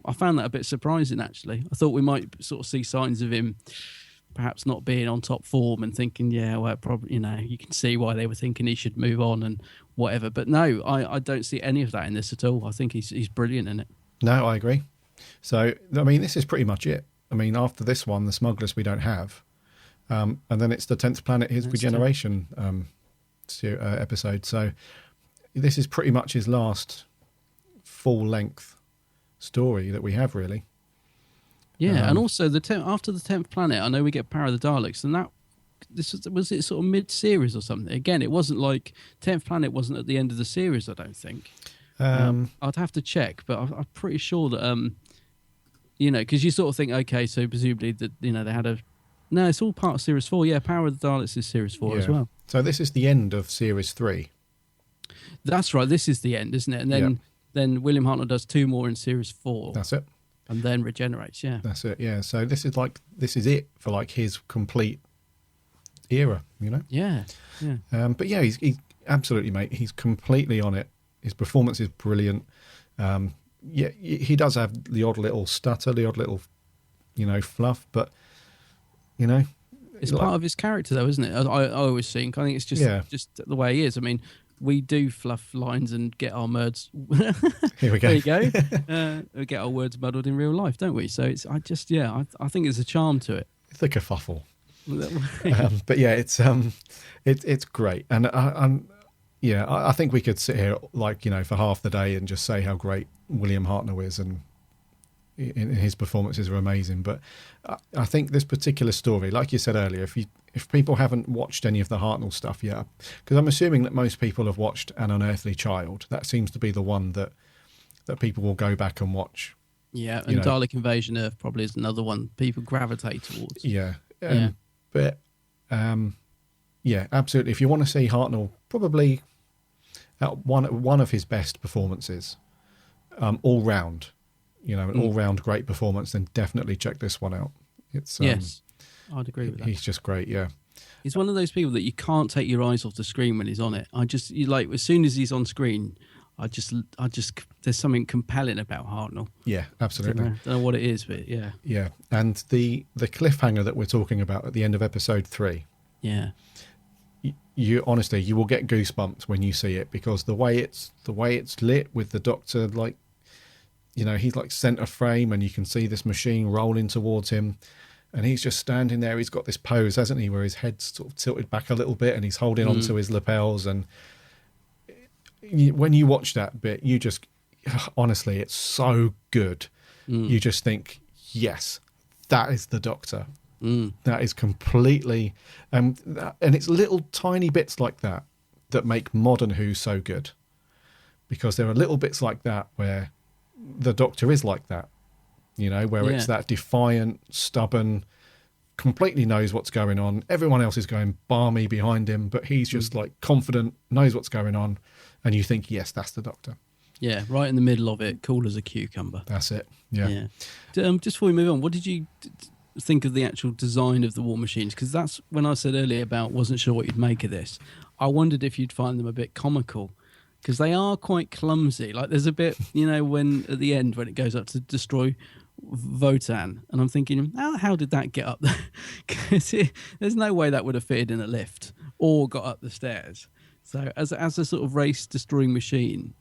I found that a bit surprising, actually. I thought we might sort of see signs of him perhaps not being on top form and thinking, yeah, well, probably, you can see why they were thinking he should move on and whatever. But no, I don't see any of that in this at all. I think he's brilliant in it. No, I agree. So, I mean, this is pretty much it. I mean, after this one, the Smugglers we don't have. And then it's the 10th Planet, his regeneration episode. So this is pretty much his last full-length story that we have, really. Yeah, and also after the 10th Planet, I know we get Power of the Daleks, and was it sort of mid-series or something? Again, it wasn't like 10th Planet wasn't at the end of the series, I don't think. I'd have to check, but I'm pretty sure that, because you sort of think, okay, so presumably that, they had no, it's all part of Series 4. Yeah, Power of the Daleks is Series 4 as well. So this is the end of Series 3. That's right, this is the end, isn't it? And then William Hartnell does 2 more in Series 4. That's it. And then regenerates, yeah. That's it, yeah. So this is it for like his complete era, Yeah, yeah. But yeah, he's absolutely, mate. He's completely on it. His performance is brilliant. Yeah, he does have the odd little stutter, the odd little, fluff, but it's part of his character, though, isn't it? I always think. I think it's just the way he is. I mean, we do fluff lines and get our words. Here we go. There you go. We get our words muddled in real life, don't we? So I think there's a charm to it. It's a kerfuffle. But yeah, it's great, and I think we could sit here for half the day and just say how great William Hartnell is, and his performances are amazing. But I think this particular story, like you said earlier, if people haven't watched any of the Hartnell stuff yet, because I'm assuming that most people have watched An Unearthly Child, that seems to be the one that people will go back and watch. Yeah, and Dalek Invasion Earth probably is another one people gravitate towards. Yeah. But absolutely. If you want to see Hartnell, probably one of his best performances, all round, an all round great performance, then definitely check this one out. It's yes, I'd agree with that. He's just great. Yeah, he's one of those people that you can't take your eyes off the screen when he's on it. As soon as he's on screen, I just there's something compelling about Hartnell. Yeah, absolutely. Don't know what it is, but yeah. Yeah, and the cliffhanger that we're talking about at the end of episode 3. Yeah. You honestly, you will get goosebumps when you see it, because the way it's lit with the Doctor, he's like center frame, and you can see this machine rolling towards him, and he's just standing there. He's got this pose, hasn't he, where his head's sort of tilted back a little bit, and he's holding onto his lapels, and when you watch that bit, you just, honestly, it's so good. You just think, yes, that is the Doctor. That is completely, and it's little tiny bits like that make modern Who so good, because there are little bits like that where the Doctor is like that, where it's that defiant, stubborn, completely knows what's going on. Everyone else is going balmy behind him, but he's just like confident, knows what's going on. And you think, yes, that's the Doctor. Yeah, right in the middle of it, cool as a cucumber. That's it. Yeah. Just before we move on, what did you think of the actual design of the war machines? Because that's when I said earlier about wasn't sure what you'd make of this. I wondered if you'd find them a bit comical, because they are quite clumsy. Like there's a bit, when at the end when it goes up to destroy Votan, and I'm thinking, how did that get up there? Because there's no way that would have fitted in a lift or got up the stairs. So as a sort of race destroying machine,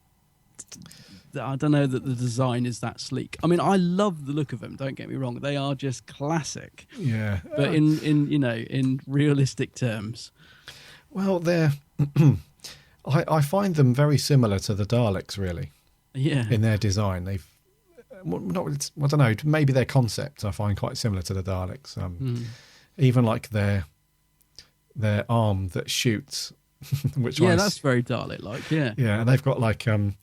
I don't know that the design is that sleek. I mean, I love the look of them, don't get me wrong. They are just classic. Yeah. But in realistic terms. Well, they're I find them very similar to the Daleks, really. Yeah. In their design. I don't know, maybe their concept I find quite similar to the Daleks. Even like their arm that shoots, which that's very Dalek-like, yeah. Yeah, and they've got like, do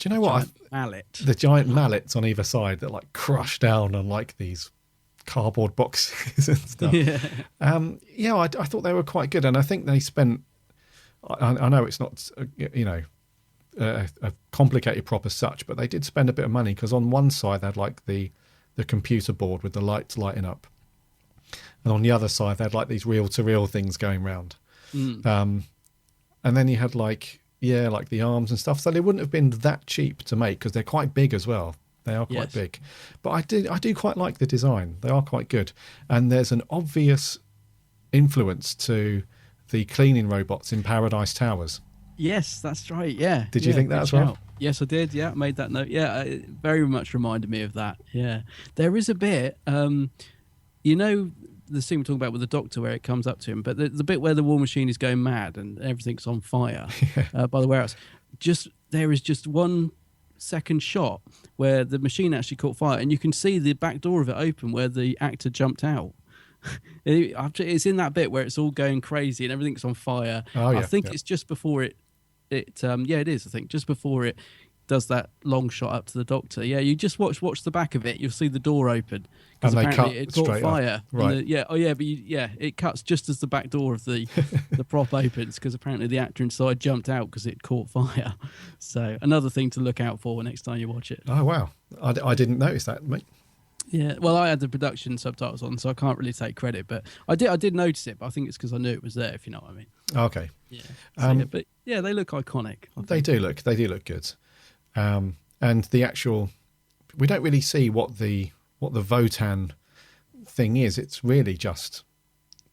you know what? Mallet. The giant mallets on either side that like crush down on like these cardboard boxes and stuff. Yeah. I thought they were quite good, and I think they spent. I know it's not, a complicated prop as such, but they did spend a bit of money, because on one side they had like the computer board with the lights lighting up, and on the other side they had like these reel-to-reel things going round. And then you had like the arms and stuff, so they wouldn't have been that cheap to make, because they're quite big as well. They are quite Yes. big. But I do quite like the design. They are quite good. And there's an obvious influence to the cleaning robots in Paradise Towers. Yes, that's right. Yeah. Did you think that good as well? shout. Yes, I did. Yeah, I made that note. Yeah, it very much reminded me of that. Yeah. There is a bit, you know, the scene we're talking about with the Doctor where it comes up to him, but the bit where the war machine is going mad and everything's on fire by the warehouse, there is just 1 second shot where the machine actually caught fire and you can see the back door of it open where the actor jumped out. It's in that bit where it's all going crazy and everything's on fire. I think it's just before it is. I think just before it does that long shot up to the Doctor. Yeah, you just watch the back of it. You'll see the door open because And they apparently cut it caught straight up. fire. Right. It cuts just as the back door of the the prop opens because apparently the actor inside jumped out because it caught fire. So another thing to look out for next time you watch it. Oh, wow. I didn't notice that, mate. Yeah, well, I had the production subtitles on, so I can't really take credit. But I did notice it. But I think it's because I knew it was there. If you know what I mean. Okay. Yeah. So, but yeah, they look iconic. I They think. do look good. And the actual, we don't really see what the Votan thing is. It's really just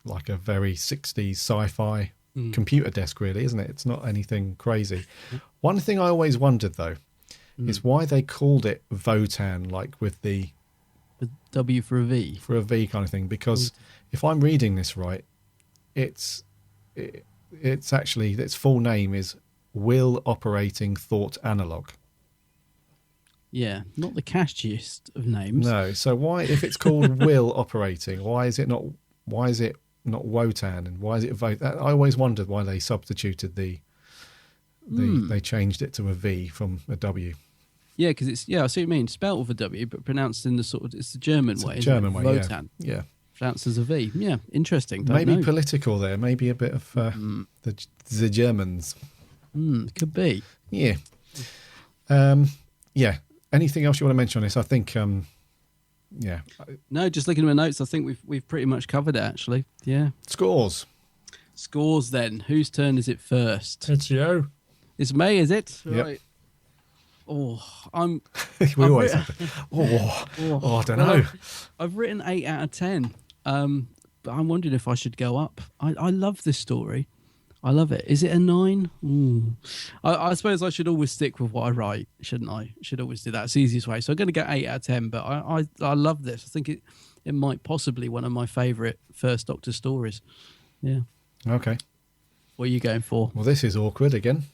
like a very 60s sci-fi computer desk, really, isn't it? It's not anything crazy. One thing I always wondered, though, is why they called it Votan, like with the With W for a V. kind of thing. Because if I'm reading this right, it's actually, its full name is Will Operating Thought Analog. Yeah, not the catchiest of names. No, so why, if it's called Will Operating, why is it not Wotan, and why is it Vote? I always wondered why they substituted they changed it to a V from a W. Yeah, because I see what you mean. Spelled with a W, but pronounced in it's the German way. It's the German way, Votan. yeah. Pronounced as a V. Yeah, interesting. Don't Maybe know. political there, maybe a bit of the Germans. Could be. Yeah. Yeah. Anything else you want to mention on this? I think, yeah. No, just looking at my notes, I think we've pretty much covered it, actually. Yeah. Scores. Scores then. Whose turn is it first? It's you. It's me, is it? Yep. Right. Oh, I'm. We I've always written- have to. I don't Well, know. I've written 8 out of 10. But I'm wondering if I should go up. I love this story. I love it. Is it a 9? Ooh. I suppose I should always stick with what I write, shouldn't I? Should always do that. It's the easiest way. So I'm going to get 8 out of 10. But I love this. I think it might possibly one of my favourite First Doctor stories. Yeah. Okay. What are you going for? Well, this is awkward again.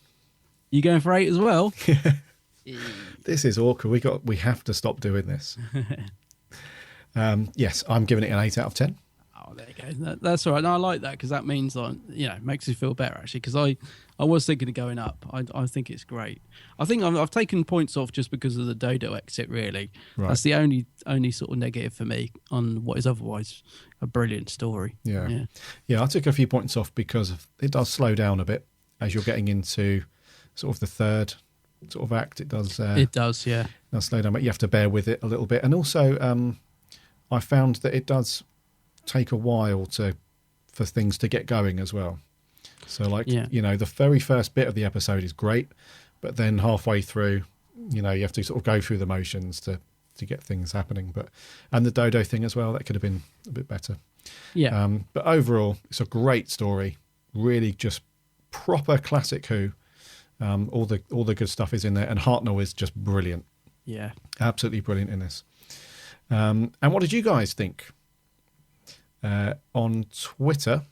You going for 8 as well? This is awkward. We have to stop doing this. Yes, I'm giving it an 8 out of 10. Oh, there you go. That's all right. No, I like that because that means makes you feel better actually. Because I was thinking of going up. I think it's great. I think I've taken points off just because of the Dodo exit. Really, Right. That's the only sort of negative for me on what is otherwise a brilliant story. Yeah. I took a few points off because it does slow down a bit as you're getting into sort of the third sort of act. It does. It does. Yeah. It does slow down, but you have to bear with it a little bit. And also, I found that it does take a while for things to get going as well. So the very first bit of the episode is great, but then halfway through, you have to sort of go through the motions to get things happening. And the Dodo thing as well, that could have been a bit better. Yeah. But overall, it's a great story. Really just proper classic Who. All the good stuff is in there, and Hartnell is just brilliant. Yeah. Absolutely brilliant in this. And what did you guys think? On Twitter,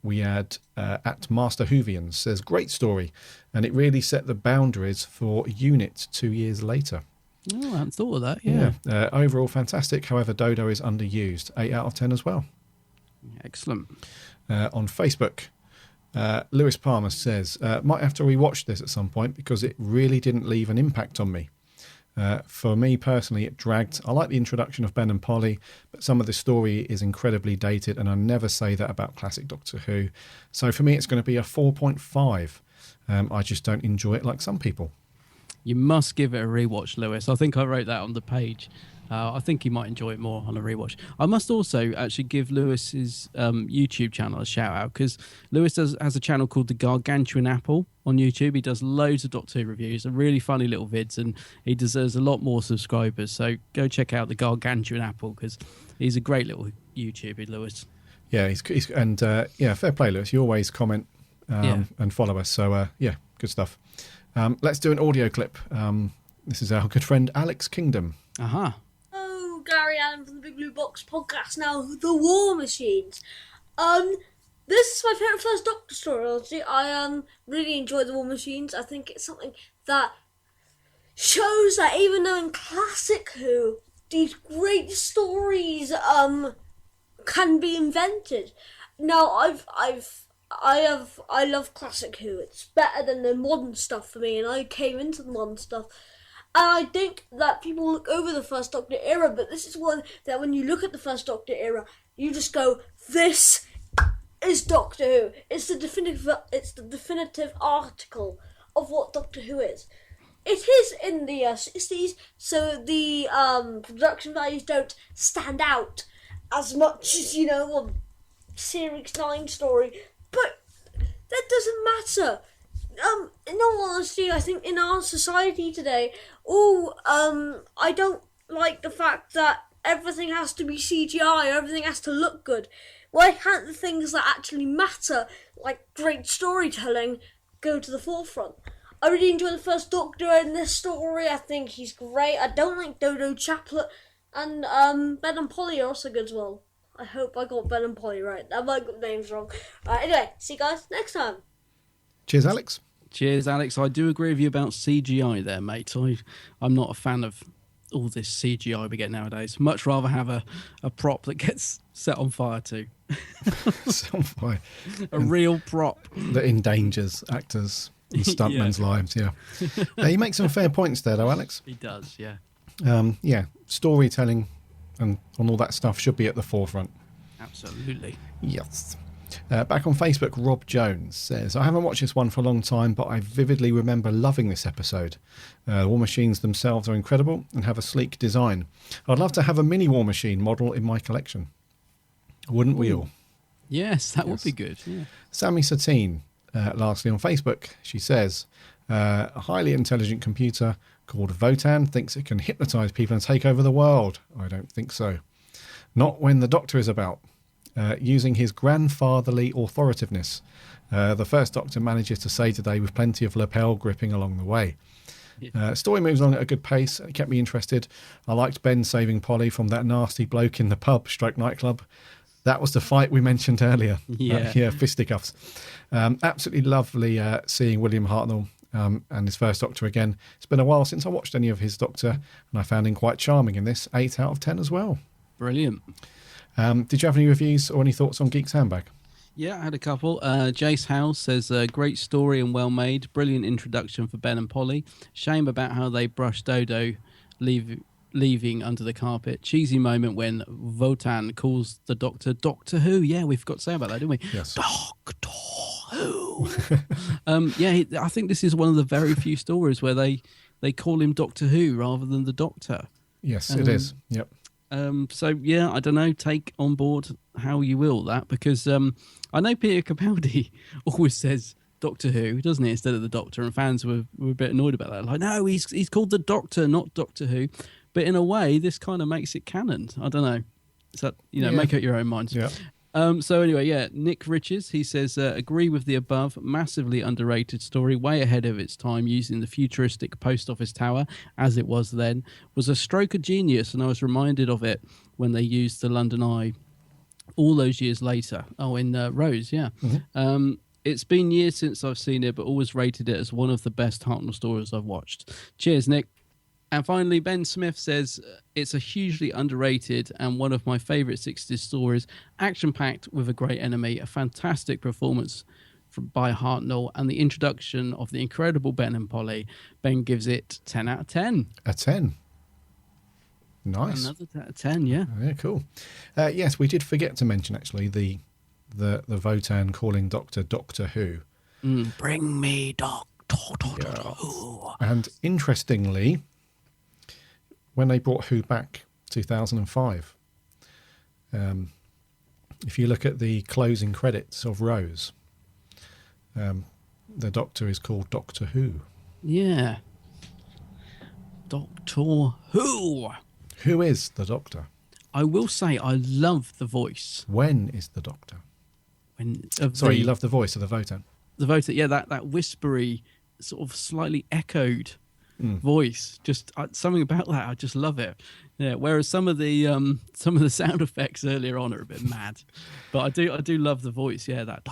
we had at Master Whovians says, great story, and it really set the boundaries for Unit 2 years later. Oh, I hadn't thought of that. Yeah. Overall fantastic. However, Dodo is underused. 8 out of 10 as well. Excellent. On Facebook, Lewis Palmer says, might have to rewatch this at some point because it really didn't leave an impact on me. For me personally, it dragged. I like the introduction of Ben and Polly, but some of the story is incredibly dated, and I never say that about classic Doctor Who. So for me, it's going to be a 4.5. I just don't enjoy it like some people. You must give it a rewatch, Lewis. I think I wrote that on the page. I think he might enjoy it more on a rewatch. I must also actually give Lewis's YouTube channel a shout out, because Lewis has a channel called The Gargantuan Apple on YouTube. He does loads of Doctor Who reviews and really funny little vids, and he deserves a lot more subscribers. So go check out The Gargantuan Apple, because he's a great little YouTuber, Lewis. Yeah, he's and fair play, Lewis. You always comment and follow us. So good stuff. Let's do an audio clip. This is our good friend Alex Kingdom. Aha. Oh, Gary Allen from the Big Blue Box podcast. Now, the War Machines. This is my favourite First Doctor story, honestly. I really enjoy the War Machines. I think it's something that shows that even though in classic Who, these great stories can be invented. Now, I love classic Who. It's better than the modern stuff for me, and I came into the modern stuff. And I think that people look over the First Doctor era, but this is one that when you look at the First Doctor era, you just go, this is Doctor Who. It's the definitive article of what Doctor Who is. It is in the 60s, so the production values don't stand out as much as, a Series 9 story, but that doesn't matter. In all honesty, I think in our society today, I don't like the fact that everything has to be CGI, everything has to look good. Why can't the things that actually matter, like great storytelling, go to the forefront? I really enjoy the First Doctor in this story. I think he's great. I don't like Dodo Chaplet, and Ben and Polly are also good as well. I hope I got Ben and Polly right. I might got names wrong. Anyway, see you guys next time. Cheers, Alex. Cheers, Alex. I do agree with you about CGI there, mate. I'm not a fan of all this CGI we get nowadays. Much rather have a prop that gets set on fire too. Set on fire. A real prop. That endangers actors and stuntmen's lives, yeah. He makes some fair points there, though, Alex. He does, yeah. Storytelling and all that stuff should be at the forefront. Absolutely. Yes. Back on Facebook, Rob Jones says, I haven't watched this one for a long time, but I vividly remember loving this episode. War machines themselves are incredible and have a sleek design. I'd love to have a mini War Machine model in my collection. Wouldn't we all? Yes, that would be good. Yeah. Sammy Satine, lastly on Facebook, she says, a highly intelligent computer called Votan thinks it can hypnotise people and take over the world. I don't think so. Not when the Doctor is about. Using his grandfatherly authoritativeness, the First Doctor manages to say today with plenty of lapel gripping along the way. Story moves along at a good pace. It kept me interested. I liked Ben saving Polly from that nasty bloke in the pub / nightclub. That was the fight we mentioned earlier. Yeah, fisticuffs. Absolutely lovely seeing William Hartnell and his First Doctor again. It's been a while since I watched any of his Doctor, and I found him quite charming in this. 8 out of 10 as well. Brilliant. Did you have any reviews or any thoughts on Geek's Handbag? Yeah, I had a couple. Jace House says, great story and well made. Brilliant introduction for Ben and Polly. Shame about how they brushed Dodo leaving under the carpet. Cheesy moment when Votan calls the Doctor Doctor Who. Yeah, we forgot to say about that, didn't we? Yes. Doctor Who. I think this is one of the very few stories where they call him Doctor Who rather than the Doctor. Yes, it is. Yep. I don't know, take on board how you will that, because I know Peter Capaldi always says Doctor Who, doesn't he, instead of the Doctor, and fans were a bit annoyed about that. Like, no, he's called the Doctor, not Doctor Who. But in a way, this kind of makes it canon. I don't know. So, make up your own minds. Yeah. So anyway, Nick Riches, he says, agree with the above, massively underrated story, way ahead of its time, using the futuristic post office tower, as it was then, was a stroke of genius, and I was reminded of it when they used the London Eye all those years later. Oh, in Rose, yeah. Mm-hmm. It's been years since I've seen it, but always rated it as one of the best Hartnell stories I've watched. Cheers, Nick. And finally, Ben Smith says, it's a hugely underrated and one of my favourite 60s stories, action-packed with a great enemy, a fantastic performance by Hartnell, and the introduction of the incredible Ben and Polly. Ben gives it 10 out of 10. A 10. Nice. Another 10, yeah. Yeah, cool. Yes, we did forget to mention, actually, the Votan calling Doctor Who. Bring me Doctor Doctor Who. And interestingly, when they brought Who back 2005, if you look at the closing credits of Rose, the Doctor is called Doctor Who. Yeah. Doctor Who. Who is the Doctor? I will say I love the voice. When is the Doctor? You love the voice of the Votan. The voter, yeah, that whispery, sort of slightly echoed voice. Just something about that, I just love it. Yeah. Whereas some of the sound effects earlier on are a bit mad, but I do love the voice. Yeah, that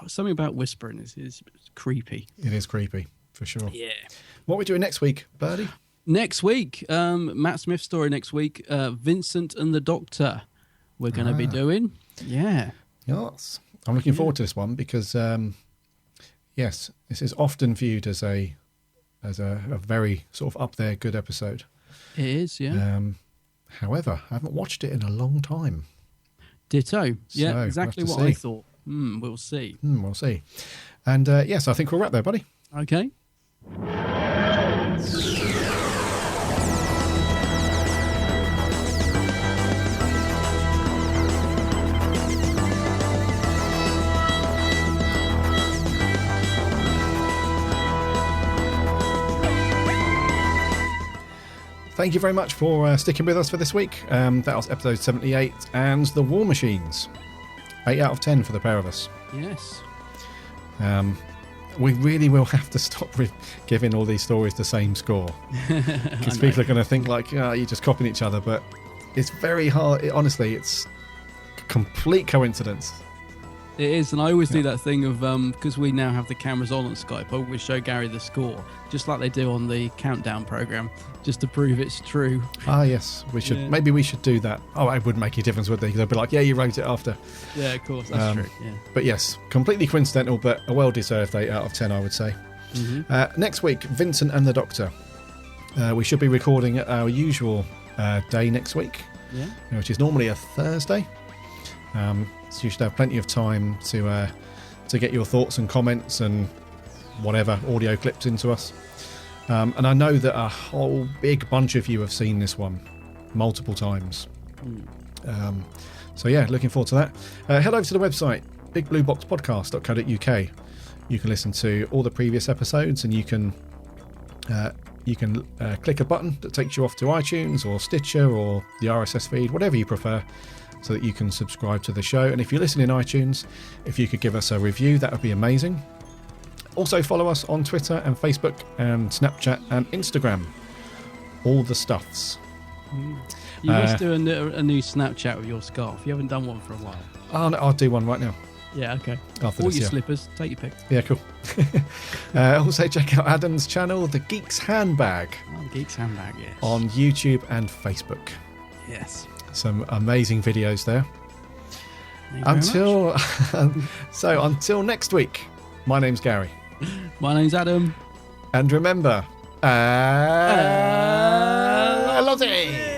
something about whispering is creepy. It is creepy for sure. Yeah. What are we doing next week, Birdie? Next week, Matt Smith story next week. Vincent and the Doctor. We're going to be doing. Yeah. Yes. I'm looking forward to this one because, yes, this is often viewed as a very sort of up there good episode. It is, yeah. However, I haven't watched it in a long time. Ditto. Yeah, So, exactly we'll what have I to see. thought. We'll see. We'll see. And yes, I think we'll wrap there, buddy. Okay. Thank you very much for sticking with us for this week. That was episode 78 and The War Machines. 8 out of 10 for the pair of us. Yes. We really will have to stop giving all these stories the same score. Because people are going to think like, you're just copying each other. But it's very hard. Honestly, it's complete coincidence. It is, and I always do that thing of, because we now have the cameras on Skype, I always show Gary the score, just like they do on the countdown program, just to prove it's true. Ah, yes, we should. Yeah. Maybe we should do that. Oh, it wouldn't make a difference, would they? They'd be like, yeah, you wrote it after. Yeah, of course, that's true. Yeah. But yes, completely coincidental, but a well-deserved 8 out of 10, I would say. Next week, Vincent and the Doctor. We should be recording at our usual day next week, which is normally a Thursday. So you should have plenty of time to get your thoughts and comments and whatever audio clips into us. And I know that a whole big bunch of you have seen this one multiple times. So yeah, looking forward to that. Head over to the website, bigblueboxpodcast.co.uk. You can listen to all the previous episodes, and you can click a button that takes you off to iTunes or Stitcher or the RSS feed, whatever you prefer, so that you can subscribe to the show. And if you listen in iTunes, if you could give us a review, that would be amazing. Also follow us on Twitter and Facebook and Snapchat and Instagram. All the stuffs. You must do a new Snapchat with your scarf. You haven't done one for a while. Oh, no, I'll do one right now. Yeah, okay. After Or this, your yeah. slippers. Take your pick. Yeah, cool. Also check out Adam's channel, The Geek's Handbag, Oh, Geek's Handbag, yes. on YouTube and Facebook. Yes. Some amazing videos there. Thank you very much. Until next week, my name's Gary. My name's Adam. And remember, Lottie!